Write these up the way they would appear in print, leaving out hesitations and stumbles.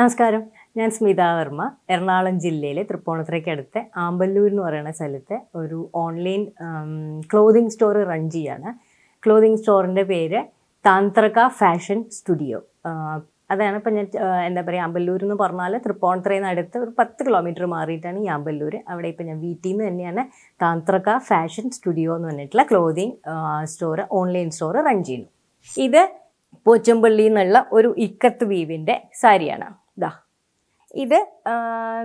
നമസ്കാരം, ഞാൻ സ്മിത വർമ്മ. എറണാകുളം ജില്ലയിലെ തൃപ്പൂണിത്തുറയ്ക്കടുത്ത് ആമ്പല്ലൂർ എന്ന് പറയുന്ന സ്ഥലത്ത് ഒരു ഓൺലൈൻ ക്ലോതിങ് സ്റ്റോർ റൺ ചെയ്യാണ്. ക്ലോതിങ് സ്റ്റോറിൻ്റെ പേര് താന്ത്രക ഫാഷൻ സ്റ്റുഡിയോ. അതാണ് ഇപ്പം ഞാൻ എന്താ പറയുക, ആമ്പല്ലൂർ എന്ന് പറഞ്ഞാൽ തൃപ്പൂണിത്തുറയിൽ നിന്ന് അടുത്ത് ഒരു 10 കിലോമീറ്റർ മാറിയിട്ടാണ് ഈ ആമ്പല്ലൂർ. അവിടെ ഇപ്പം ഞാൻ വീട്ടിൽ നിന്ന് തന്നെയാണ് താന്ത്രക ഫാഷൻ സ്റ്റുഡിയോ എന്ന് പറഞ്ഞിട്ടുള്ള clothing store, online store run ചെയ്യുന്നു. ഇത് പോച്ചമ്പള്ളിയിൽ നിന്നുള്ള ഒരു ഇക്കത്ത് വീവിൻ്റെ സാരിയാണ്. ഇത്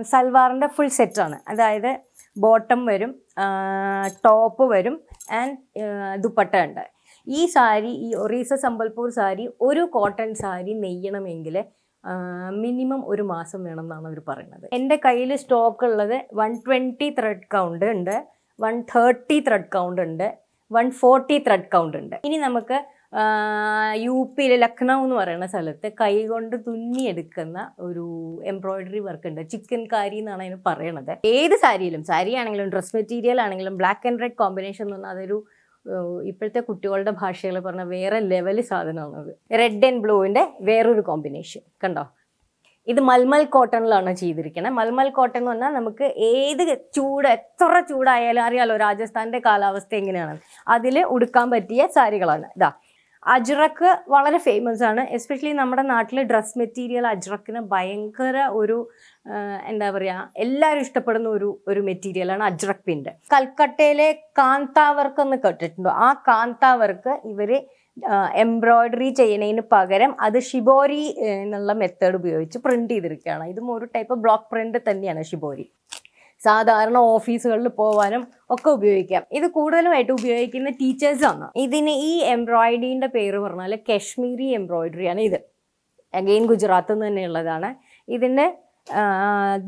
സൽവാറിൻ്റെ ഫുൾ സെറ്റാണ്. അതായത് ബോട്ടം വരും, ടോപ്പ് വരും ആൻഡ് ദുപ്പട്ട ഉണ്ട്. ഈ സാരി, ഈ ഒറീസ സംബൽപൂർ സാരി, ഒരു കോട്ടൺ സാരി നെയ്യണമെങ്കിൽ മിനിമം ഒരു മാസം വേണം എന്നാണ് അവർ പറയുന്നത്. എൻ്റെ കയ്യിൽ സ്റ്റോക്ക് ഉള്ളത് 120 ത്രെഡ് കൗണ്ട് ഉണ്ട്, 130 ത്രെഡ് കൗണ്ട് ഉണ്ട്, 140 ത്രെഡ് കൗണ്ട് ഉണ്ട്. ഇനി നമുക്ക് UP-യിലെ ലക്നൗ എന്ന് പറയുന്ന സ്ഥലത്ത് കൈകൊണ്ട് തുന്നിയെടുക്കുന്ന ഒരു എംബ്രോയിഡറി വർക്ക് ഉണ്ട്. ചിക്കൻ കാരി എന്നാണ് അതിന് പറയണത്. ഏത് സാരിയിലും, സാരി ആണെങ്കിലും ഡ്രസ് മെറ്റീരിയൽ ആണെങ്കിലും ബ്ലാക്ക് ആൻഡ് റെഡ് കോമ്പിനേഷൻ എന്ന് പറഞ്ഞാൽ അതൊരു ഇപ്പോഴത്തെ കുട്ടികളുടെ ഭാഷയിൽ പറഞ്ഞാൽ വേറെ ലെവൽ സാധനമാണത്. റെഡ് ആൻഡ് ബ്ലൂവിൻ്റെ വേറൊരു കോമ്പിനേഷൻ കണ്ടോ. ഇത് മൽമൽ കോട്ടണിലാണ് ചെയ്തിരിക്കുന്നത്. മൽമൽ കോട്ടൺ എന്ന് പറഞ്ഞാൽ നമുക്ക് ഏത് എത്ര ചൂടായാലും അറിയാലോ രാജസ്ഥാൻ്റെ കാലാവസ്ഥ എങ്ങനെയാണ്, അതിൽ ഉടുക്കാൻ പറ്റിയ സാരികളാണ്. അജ്രക്ക് വളരെ ഫേമസ് ആണ്. എസ്പെഷ്യലി നമ്മുടെ നാട്ടിൽ ഡ്രസ് മെറ്റീരിയൽ അജ്രക്കിന് ഭയങ്കര ഒരു എന്താ പറയുക, എല്ലാവരും ഇഷ്ടപ്പെടുന്ന ഒരു മെറ്റീരിയലാണ് അജ്രക് പ്രിൻ്റ്. കൽക്കട്ടയിലെ കാന്താ വർക്ക് എന്ന് കേട്ടിട്ടുണ്ടോ? ആ കാന്താ വർക്ക് ഇവർ എംബ്രോയ്ഡറി ചെയ്യുന്നതിന് പകരം അത് ഷിബോരി എന്നുള്ള മെത്തേഡ് ഉപയോഗിച്ച് പ്രിന്റ് ചെയ്തിരിക്കുകയാണ്. ഇതും ഒരു ടൈപ്പ് ബ്ലോക്ക് പ്രിന്റ് തന്നെയാണ് ഷിബോരി. സാധാരണ ഓഫീസുകളിൽ പോകാനും ഒക്കെ ഉപയോഗിക്കാം. ഇത് കൂടുതലുമായിട്ട് ഉപയോഗിക്കുന്ന ടീച്ചേഴ്സാണ്. ഇതിന് ഈ എംബ്രോയിഡറിൻ്റെ പേര് പറഞ്ഞാൽ കശ്മീരി എംബ്രോയിഡറിയാണ്. ഇത് അഗെയിൻ ഗുജറാത്തിൽ നിന്ന് തന്നെയുള്ളതാണ്. ഇതിൻ്റെ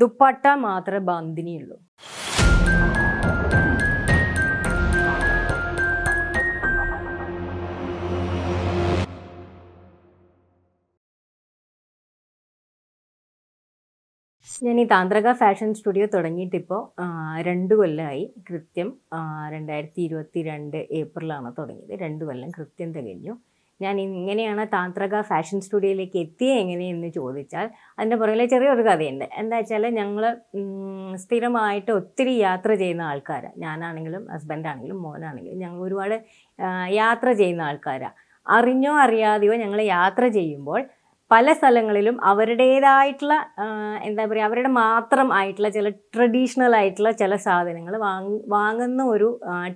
ദുപ്പട്ട മാത്രമേ ബാന്തിനിയുള്ളൂ. ഞാൻ ഈ താന്ത്രക ഫാഷൻ സ്റ്റുഡിയോ തുടങ്ങിയിട്ടിപ്പോൾ 2 കൊല്ലമായി. കൃത്യം 2022 ഏപ്രിലാണ് തുടങ്ങിയത്. 2 കൊല്ലം കൃത്യം തികഞ്ഞു. ഞാൻ ഇങ്ങനെയാണ് താന്ത്രക ഫാഷൻ സ്റ്റുഡിയോയിലേക്ക് എത്തിയത് എങ്ങനെയെന്ന് ചോദിച്ചാൽ അതിൻ്റെ പുറകിലെ ചെറിയൊരു കഥയുണ്ട്. എന്താ വെച്ചാൽ ഞങ്ങൾ സ്ഥിരമായിട്ട് ഒത്തിരി യാത്ര ചെയ്യുന്ന ആൾക്കാരാണ്. ഞാനാണെങ്കിലും ഹസ്ബൻഡാണെങ്കിലും മോനാണെങ്കിലും ഞങ്ങൾ ഒരുപാട് യാത്ര ചെയ്യുന്ന ആൾക്കാരാണ്. അറിഞ്ഞോ അറിയാതെയോ ഞങ്ങൾ യാത്ര ചെയ്യുമ്പോൾ പല സ്ഥലങ്ങളിലും അവരുടേതായിട്ടുള്ള എന്താ പറയുക, അവരുടെ മാത്രം ആയിട്ടുള്ള ചില ട്രഡീഷണൽ ആയിട്ടുള്ള ചില സാധനങ്ങൾ വാങ്ങുന്ന ഒരു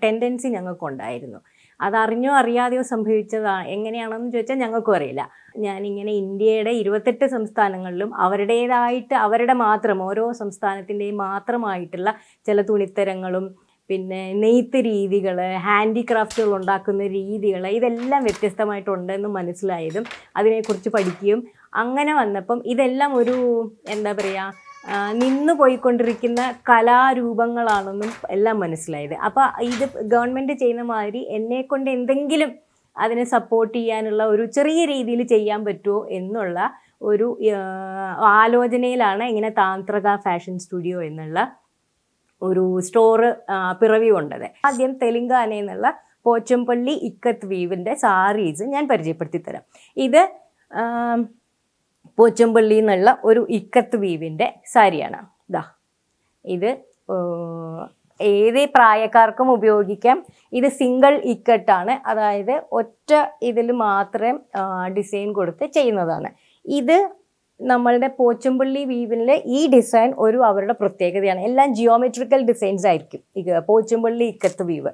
ടെൻഡൻസി ഞങ്ങൾക്കുണ്ടായിരുന്നു. അതറിഞ്ഞോ അറിയാതെയോ സംഭവിച്ചതാണ്. എങ്ങനെയാണെന്ന് ചോദിച്ചാൽ ഞങ്ങൾക്കും അറിയില്ല. ഞാനിങ്ങനെ ഇന്ത്യയുടെ 28 സംസ്ഥാനങ്ങളിലും അവരുടേതായിട്ട് അവരുടെ മാത്രം ഓരോ സംസ്ഥാനത്തിൻ്റെയും മാത്രമായിട്ടുള്ള ചില തുണിത്തരങ്ങളും പിന്നെ നെയ്ത്ത് രീതികൾ, ഹാൻഡിക്രാഫ്റ്റുകൾ ഉണ്ടാക്കുന്ന രീതികൾ, ഇതെല്ലാം വ്യത്യസ്തമായിട്ടുണ്ടെന്ന് മനസ്സിലായതും അതിനെക്കുറിച്ച് പഠിക്കുകയും അങ്ങനെ വന്നപ്പം ഇതെല്ലാം ഒരു എന്താ പറയുക, നിന്നു പോയിക്കൊണ്ടിരിക്കുന്ന കലാരൂപങ്ങളാണെന്നും എല്ലാം മനസ്സിലായത്. അപ്പോൾ ഇത് ഗവൺമെൻറ് ചെയ്യുന്ന മാതിരി എന്നെക്കൊണ്ട് എന്തെങ്കിലും അതിനെ സപ്പോർട്ട് ചെയ്യാനുള്ള ഒരു ചെറിയ രീതിയിൽ ചെയ്യാൻ പറ്റുമോ എന്നുള്ള ഒരു ആലോചനയിലാണ് ഇങ്ങനെ താന്ത്രക ഫാഷൻ സ്റ്റുഡിയോ എന്നുള്ള ഒരു സ്റ്റോറ് പിറവി കൊണ്ടത്. ആദ്യം തെലുങ്കാനയിൽ നിന്നുള്ള പോച്ചമ്പള്ളി ഇക്കത്ത് വീവിൻ്റെ സാരീസ് ഞാൻ പരിചയപ്പെടുത്തി തരാം. ഇത് പോച്ചമ്പള്ളിയിൽ നിന്നുള്ള ഒരു ഇക്കത്ത് വീവിൻ്റെ സാരിയാണ്. ഇത് ഏത് പ്രായക്കാർക്കും ഉപയോഗിക്കാം. ഇത് സിംഗിൾ ഇക്കട്ടാണ്, അതായത് ഒറ്റ ഇതിൽ മാത്രം ഡിസൈൻ കൊടുത്ത് ചെയ്യുന്നതാണ്. ഇത് നമ്മളുടെ പോച്ചമ്പള്ളി വീവിലെ ഈ ഡിസൈൻ അവരുടെ പ്രത്യേകതയാണ്. എല്ലാം ജിയോമെട്രിക്കൽ ഡിസൈൻസ് ആയിരിക്കും ഈ പോച്ചമ്പള്ളി ഇക്കത്ത് വീവ്.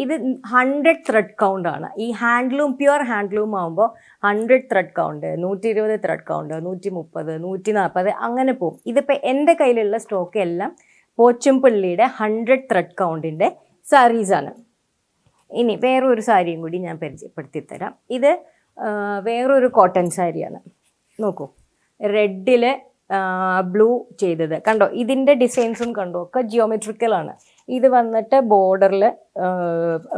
ഇത് 100 ത്രെഡ് കൗണ്ടാണ്. ഈ ഹാൻഡ്ലൂം, പ്യുവർ ഹാൻഡ്ലൂം ആകുമ്പോൾ 100 ത്രെഡ് കൗണ്ട്, 120 ത്രെഡ് കൗണ്ട്, 130, 140 അങ്ങനെ പോകും. ഇതിപ്പോൾ എൻ്റെ കയ്യിലുള്ള സ്റ്റോക്ക് എല്ലാം പോച്ചമ്പള്ളിയുടെ 100 ത്രെഡ് കൗണ്ടിൻ്റെ സാരീസാണ്. ഇനി വേറൊരു സാരിയും കൂടി ഞാൻ പരിചയപ്പെടുത്തി തരാം. ഇത് വേറൊരു കോട്ടൺ സാരിയാണ്. നോക്കൂ, റെഡിൽ ബ്ലൂ ചെയ്തത് കണ്ടോ. ഇതിൻ്റെ ഡിസൈൻസും കണ്ടോ, ഒക്കെ ജിയോമെട്രിക്കലാണ്. ഇത് വന്നിട്ട് ബോർഡറിൽ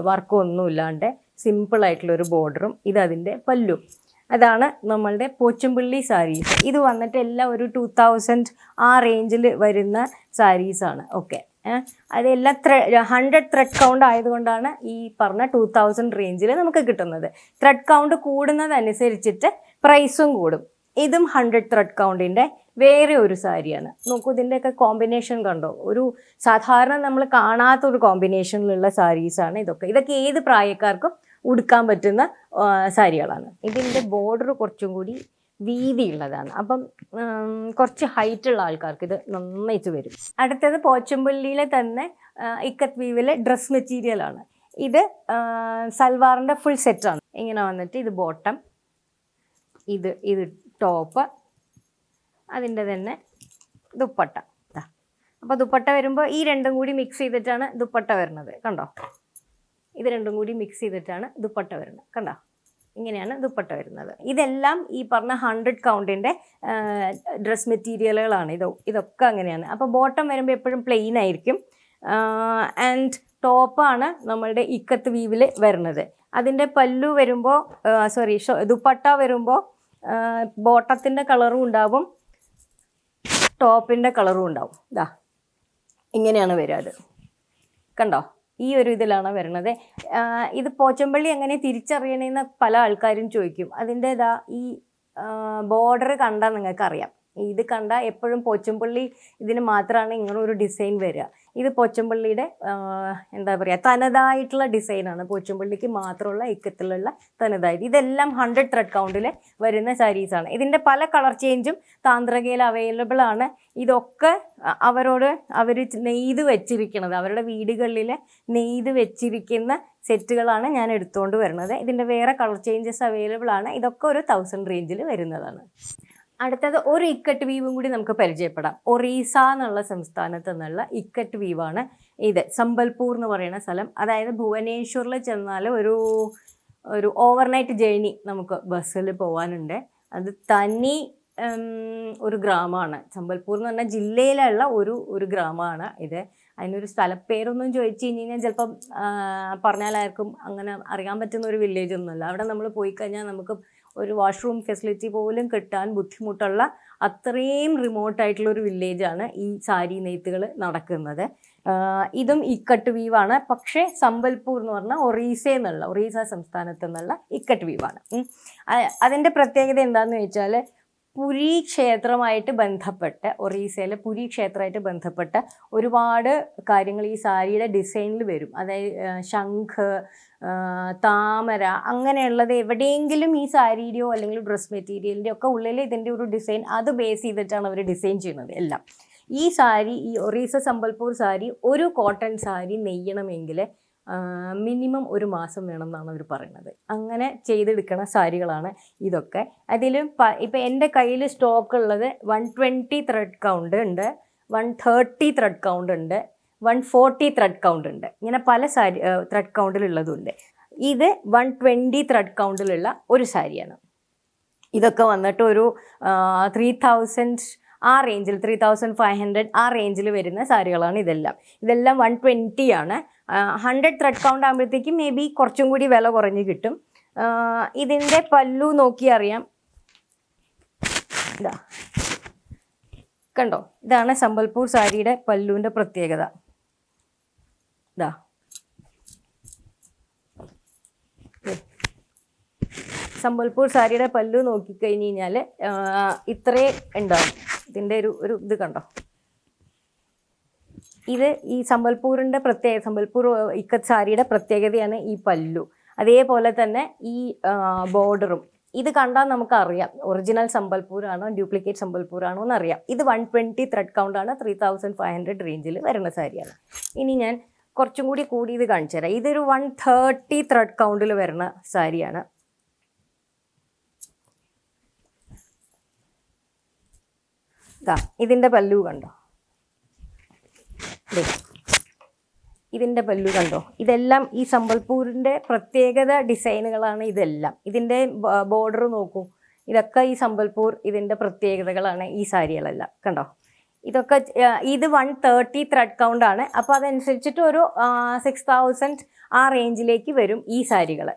വർക്കൊന്നും ഇല്ലാണ്ട് സിമ്പിളായിട്ടുള്ളൊരു ബോർഡറും ഇതതിൻ്റെ പല്ലും. അതാണ് നമ്മളുടെ പോച്ചമ്പള്ളി സാരീസ്. ഇത് വന്നിട്ട് എല്ലാം ഒരു 2000 ആ റേഞ്ചിൽ വരുന്ന സാരീസാണ്. ഓക്കെ, അതെല്ലാം 100 ത്രെഡ് കൗണ്ട് ആയതുകൊണ്ടാണ് ഈ പറഞ്ഞ 2000 റേഞ്ചിൽ നമുക്ക് കിട്ടുന്നത്. ത്രെഡ് കൗണ്ട് കൂടുന്നതനുസരിച്ചിട്ട് പ്രൈസും കൂടും. ഇതും 100 ത്രെഡ് കൗണ്ടിൻ്റെ വേറെ ഒരു സാരിയാണ്. നോക്കൂ, ഇതിൻ്റെയൊക്കെ കോമ്പിനേഷൻ കണ്ടോ? ഒരു സാധാരണ നമ്മൾ കാണാത്തൊരു കോമ്പിനേഷനിലുള്ള സാരീസാണ് ഇതൊക്കെ. ഇതൊക്കെ ഏത് പ്രായക്കാർക്കും ഉടുക്കാൻ പറ്റുന്ന സാരികളാണ്. ഇതിൻ്റെ ബോർഡർ കുറച്ചും കൂടി വീതിയുള്ളതാണ്. അപ്പം കുറച്ച് ഹൈറ്റുള്ള ആൾക്കാർക്ക് ഇത് നന്നായിട്ട് വരും. അടുത്തത് പോച്ചമ്പള്ളിയിലെ തന്നെ ഇക്കത്ത് വീവിലെ ഡ്രസ് മെറ്റീരിയലാണ്. ഇത് സൽവാറിൻ്റെ ഫുൾ സെറ്റാണ്. ഇങ്ങനെ വന്നിട്ട് ഇത് ബോട്ടം, ഇത് ടോപ്പ്, അതിൻ്റെ തന്നെ ദുപ്പട്ട. അപ്പോൾ ദുപ്പട്ട വരുമ്പോൾ ഈ രണ്ടും കൂടി മിക്സ് ചെയ്തിട്ടാണ് ദുപ്പട്ട വരുന്നത്. കണ്ടോ? ഇത് രണ്ടും കൂടി മിക്സ് ചെയ്തിട്ടാണ് ദുപ്പട്ട വരുന്നത്. കണ്ടോ? ഇങ്ങനെയാണ് ദുപ്പട്ട വരുന്നത്. ഇതെല്ലാം ഈ പറഞ്ഞ 100 കൗണ്ടിൻ്റെ ഡ്രസ് മെറ്റീരിയലുകളാണ്. ഇതൊക്കെ അങ്ങനെയാണ്. അപ്പോൾ ബോട്ടം വരുമ്പോൾ എപ്പോഴും പ്ലെയിൻ ആയിരിക്കും. ആൻഡ് ടോപ്പാണ് നമ്മളുടെ ഇക്കത്ത് വീവിൽ വരുന്നത്. അതിൻ്റെ പല്ലു വരുമ്പോൾ ദുപ്പട്ട വരുമ്പോൾ ബോട്ടത്തിൻ്റെ കളറും ഉണ്ടാവും, ടോപ്പിൻ്റെ കളറും ഉണ്ടാവും. ഇങ്ങനെയാണ് വരിക. അത് കണ്ടോ? ഈ ഒരു ഇതിലാണ് വരുന്നത്. ഇത് പോച്ചമ്പള്ളി എങ്ങനെ തിരിച്ചറിയണമെന്ന് പല ആൾക്കാരും ചോദിക്കും. അതിൻ്റെ ഈ ബോർഡർ കണ്ടാൽ നിങ്ങൾക്കറിയാം. ഇത് കണ്ടാൽ എപ്പോഴും പോച്ചമ്പള്ളി ഇതിന് മാത്രമാണ് ഇങ്ങനെ ഒരു ഡിസൈൻ വരിക. ഇത് പോച്ചമ്പള്ളിയുടെ എന്താ പറയുക, തനതായിട്ടുള്ള ഡിസൈനാണ്. പോച്ചമ്പള്ളിക്ക് മാത്രമുള്ള ഇക്കത്തിലുള്ള തനതായിട്ട്. ഇതെല്ലാം 100 ത്രെഡ് കൗണ്ടിൽ വരുന്ന സാരീസാണ്. ഇതിൻ്റെ പല കളർ ചേഞ്ചും താന്ത്രകയിൽ അവൈലബിൾ ആണ്. ഇതൊക്കെ അവർ നെയ്ത് വെച്ചിരിക്കുന്നത്, അവരുടെ വീടുകളിൽ നെയ്ത് വെച്ചിരിക്കുന്ന സെറ്റുകളാണ് ഞാൻ എടുത്തുകൊണ്ട് വരുന്നത്. ഇതിൻ്റെ വേറെ കളർ ചേഞ്ചസ് അവൈലബിൾ ആണ്. ഇതൊക്കെ ഒരു 1000 റേഞ്ചിൽ വരുന്നതാണ്. അടുത്തത് ഒരു ഇക്കട്ട് വീവും കൂടി നമുക്ക് പരിചയപ്പെടാം. ഒറീസ എന്നുള്ള സംസ്ഥാനത്ത് നിന്നുള്ള ഇക്കട്ട് വീവാണ് ഇത്. സംബൽപൂർ എന്ന് പറയുന്ന സ്ഥലം, അതായത് ഭുവനേശ്വറിൽ ചെന്നാൽ ഒരു ഓവർനൈറ്റ് ജേർണി നമുക്ക് ബസ്സിൽ പോകാനുണ്ട്. അത് തനി ഒരു ഗ്രാമമാണ്. സംബൽപൂർ എന്ന് പറഞ്ഞാൽ ജില്ലയിലുള്ള ഒരു ഗ്രാമമാണ് ഇത്. അതിനൊരു സ്ഥലപ്പേരൊന്നും ചോദിച്ചു കഴിഞ്ഞാൽ ചിലപ്പം പറഞ്ഞാൽ ആർക്കും അങ്ങനെ അറിയാൻ പറ്റുന്ന ഒരു വില്ലേജ് ഒന്നുമല്ല. അവിടെ നമ്മൾ പോയി കഴിഞ്ഞാൽ നമുക്ക് ഒരു വാഷ്റൂം ഫെസിലിറ്റി പോലും കിട്ടാൻ ബുദ്ധിമുട്ടുള്ള അത്രയും റിമോട്ടായിട്ടുള്ളൊരു വില്ലേജാണ് ഈ സാരി നെയ്ത്തുകൾ നടക്കുന്നത്. ഇതും ഇക്കട്ട് വീവാണ്. പക്ഷേ സംബൽപൂർ എന്ന് പറഞ്ഞാൽ ഒറീസ സംസ്ഥാനത്തു നിന്നുള്ള ഇക്കട്ട് വീവാണ്. അതിൻ്റെ പ്രത്യേകത എന്താണെന്ന് വെച്ചാൽ പുരി ക്ഷേത്രമായിട്ട് ബന്ധപ്പെട്ട്, ഒറീസയിലെ പുരി ക്ഷേത്രമായിട്ട് ബന്ധപ്പെട്ട ഒരുപാട് കാര്യങ്ങൾ ഈ സാരിയുടെ ഡിസൈനിൽ വരും. അതായത് ശംഖ്, താമര, അങ്ങനെയുള്ളത് എവിടെയെങ്കിലും ഈ സാരിയുടെയോ അല്ലെങ്കിൽ ഡ്രസ് മെറ്റീരിയലിൻ്റെ ഒക്കെ ഉള്ളിൽ ഇതിൻ്റെ ഒരു ഡിസൈൻ അത് ബേസ് ചെയ്തിട്ടാണ് അവർ ഡിസൈൻ ചെയ്യുന്നത് എല്ലാം. ഈ ഒറീസ സംബൽപൂർ സാരി, ഒരു കോട്ടൺ സാരി നെയ്യണമെങ്കിൽ മിനിമം 1 മാസം വേണം എന്നാണ് അവർ പറയുന്നത്. അങ്ങനെ ചെയ്തെടുക്കുന്ന സാരികളാണ് ഇതൊക്കെ. അതിലും ഇപ്പം എൻ്റെ കയ്യിൽ സ്റ്റോക്ക് ഉള്ളത് 120 ത്രെഡ് കൗണ്ട് ഉണ്ട്, 130 ത്രെഡ് കൗണ്ട് ഉണ്ട്, 140 ത്രെഡ് കൗണ്ട് ഉണ്ട്. ഇങ്ങനെ പല ത്രെഡ് കൗണ്ടിലുള്ളതുണ്ട്. ഇത് 120 ത്രെഡ് കൗണ്ടിലുള്ള ഒരു സാരിയാണ്. ഇതൊക്കെ വന്നിട്ട് ഒരു 3000 ആ റേഞ്ചിൽ, 3500 ആ റേഞ്ചിൽ വരുന്ന സാരികളാണ് ഇതെല്ലാം. 120 ആണ്. 100 ത്രെഡ് കൗണ്ട് ആകുമ്പോഴത്തേക്കും മേ ബി കുറച്ചും കൂടി വില കുറഞ്ഞ് കിട്ടും. ഇതിൻ്റെ പല്ലു നോക്കി അറിയാം. കണ്ടോ? ഇതാണ് സംബൽപൂർ സാരിയുടെ പല്ലുവിൻ്റെ പ്രത്യേകത. സംബൽപൂർ സാരിയുടെ പല്ലു നോക്കിക്കഴിഞ്ഞ് കഴിഞ്ഞാൽ ഇത്രേ ഉണ്ടാവും. ഇതിൻ്റെ ഒരു ഇത് കണ്ടോ? ഇത് ഈ സംബൽപൂർ ഇക്കത്ത് സാരിയുടെ പ്രത്യേകതയാണ് ഈ പല്ലു. അതേപോലെ തന്നെ ഈ ബോർഡറും. ഇത് കണ്ടാൽ നമുക്കറിയാം ഒറിജിനൽ സംബൽപൂരാണോ ഡ്യൂപ്ലിക്കേറ്റ് സംബൽപൂരാണോ എന്നറിയാം. ഇത് 120 ത്രെഡ് കൗണ്ടാണ്, 3500 റേഞ്ചിൽ വരുന്ന സാരിയാണ്. ഇനി ഞാൻ കുറച്ചും കൂടി ഇത് കാണിച്ചു തരാം. ഇതൊരു 130 ത്രെഡ് കൗണ്ടിൽ വരുന്ന സാരിയാണ്. ഇതിൻ്റെ പല്ലു കണ്ടോ? ഇതിൻ്റെ പല്ലു കണ്ടോ? ഇതെല്ലാം ഈ സംബൽപൂരിൻ്റെ പ്രത്യേകത ഡിസൈനുകളാണ് ഇതെല്ലാം. ഇതിൻ്റെ ബോർഡർ നോക്കൂ. ഇതൊക്കെ ഈ സംബൽപൂർ ഇതിൻ്റെ പ്രത്യേകതകളാണ് ഈ സാരികളെല്ലാം. കണ്ടോ? ഇതൊക്കെ ഇത് 130 ത്രെഡ് കൗണ്ടാണ്. അപ്പോൾ അതനുസരിച്ചിട്ട് ഒരു 6000 ആ റേഞ്ചിലേക്ക് വരും ഈ സാരികൾ.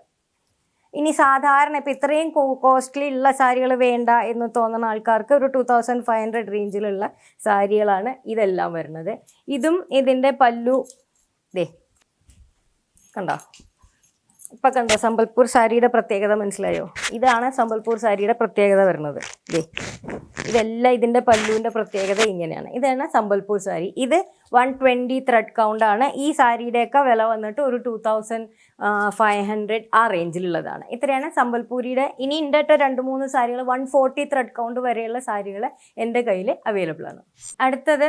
ഇനി സാധാരണ ഇപ്പോൾ ഇത്രയും കോസ്റ്റ്ലി ഉള്ള സാരികൾ വേണ്ട എന്ന് തോന്നുന്ന ആൾക്കാർക്ക് ഒരു 2500 റേഞ്ചിലുള്ള സാരികളാണ് ഇതെല്ലാം വരുന്നത്. ഇതും ഇതിൻ്റെ പല്ലു കണ്ടോ? ഇപ്പം കണ്ടോ സംബൽപൂർ സാരിയുടെ പ്രത്യേകത മനസ്സിലായോ? ഇതാണ് സംബൽപൂർ സാരിയുടെ പ്രത്യേകത വരുന്നത്. ഇതെല്ലാം ഇതിൻ്റെ പല്ലുവിൻ്റെ പ്രത്യേകത ഇങ്ങനെയാണ്. ഇതാണ് സംബൽപൂർ സാരി. ഇത് 120 ത്രെഡ് കൗണ്ടാണ്. ഈ സാരിയുടെയൊക്കെ വില വന്നിട്ട് ഒരു 2500 ആ റേഞ്ചിലുള്ളതാണ്. ഇത്രയാണ് സംബൽപൂരിയുടെ. ഇനി എൻ്റെ 2-3 സാരികൾ 140 ത്രെഡ് കൗണ്ട് വരെയുള്ള സാരികൾ എൻ്റെ കയ്യിൽ അവൈലബിൾ ആണ്. അടുത്തത്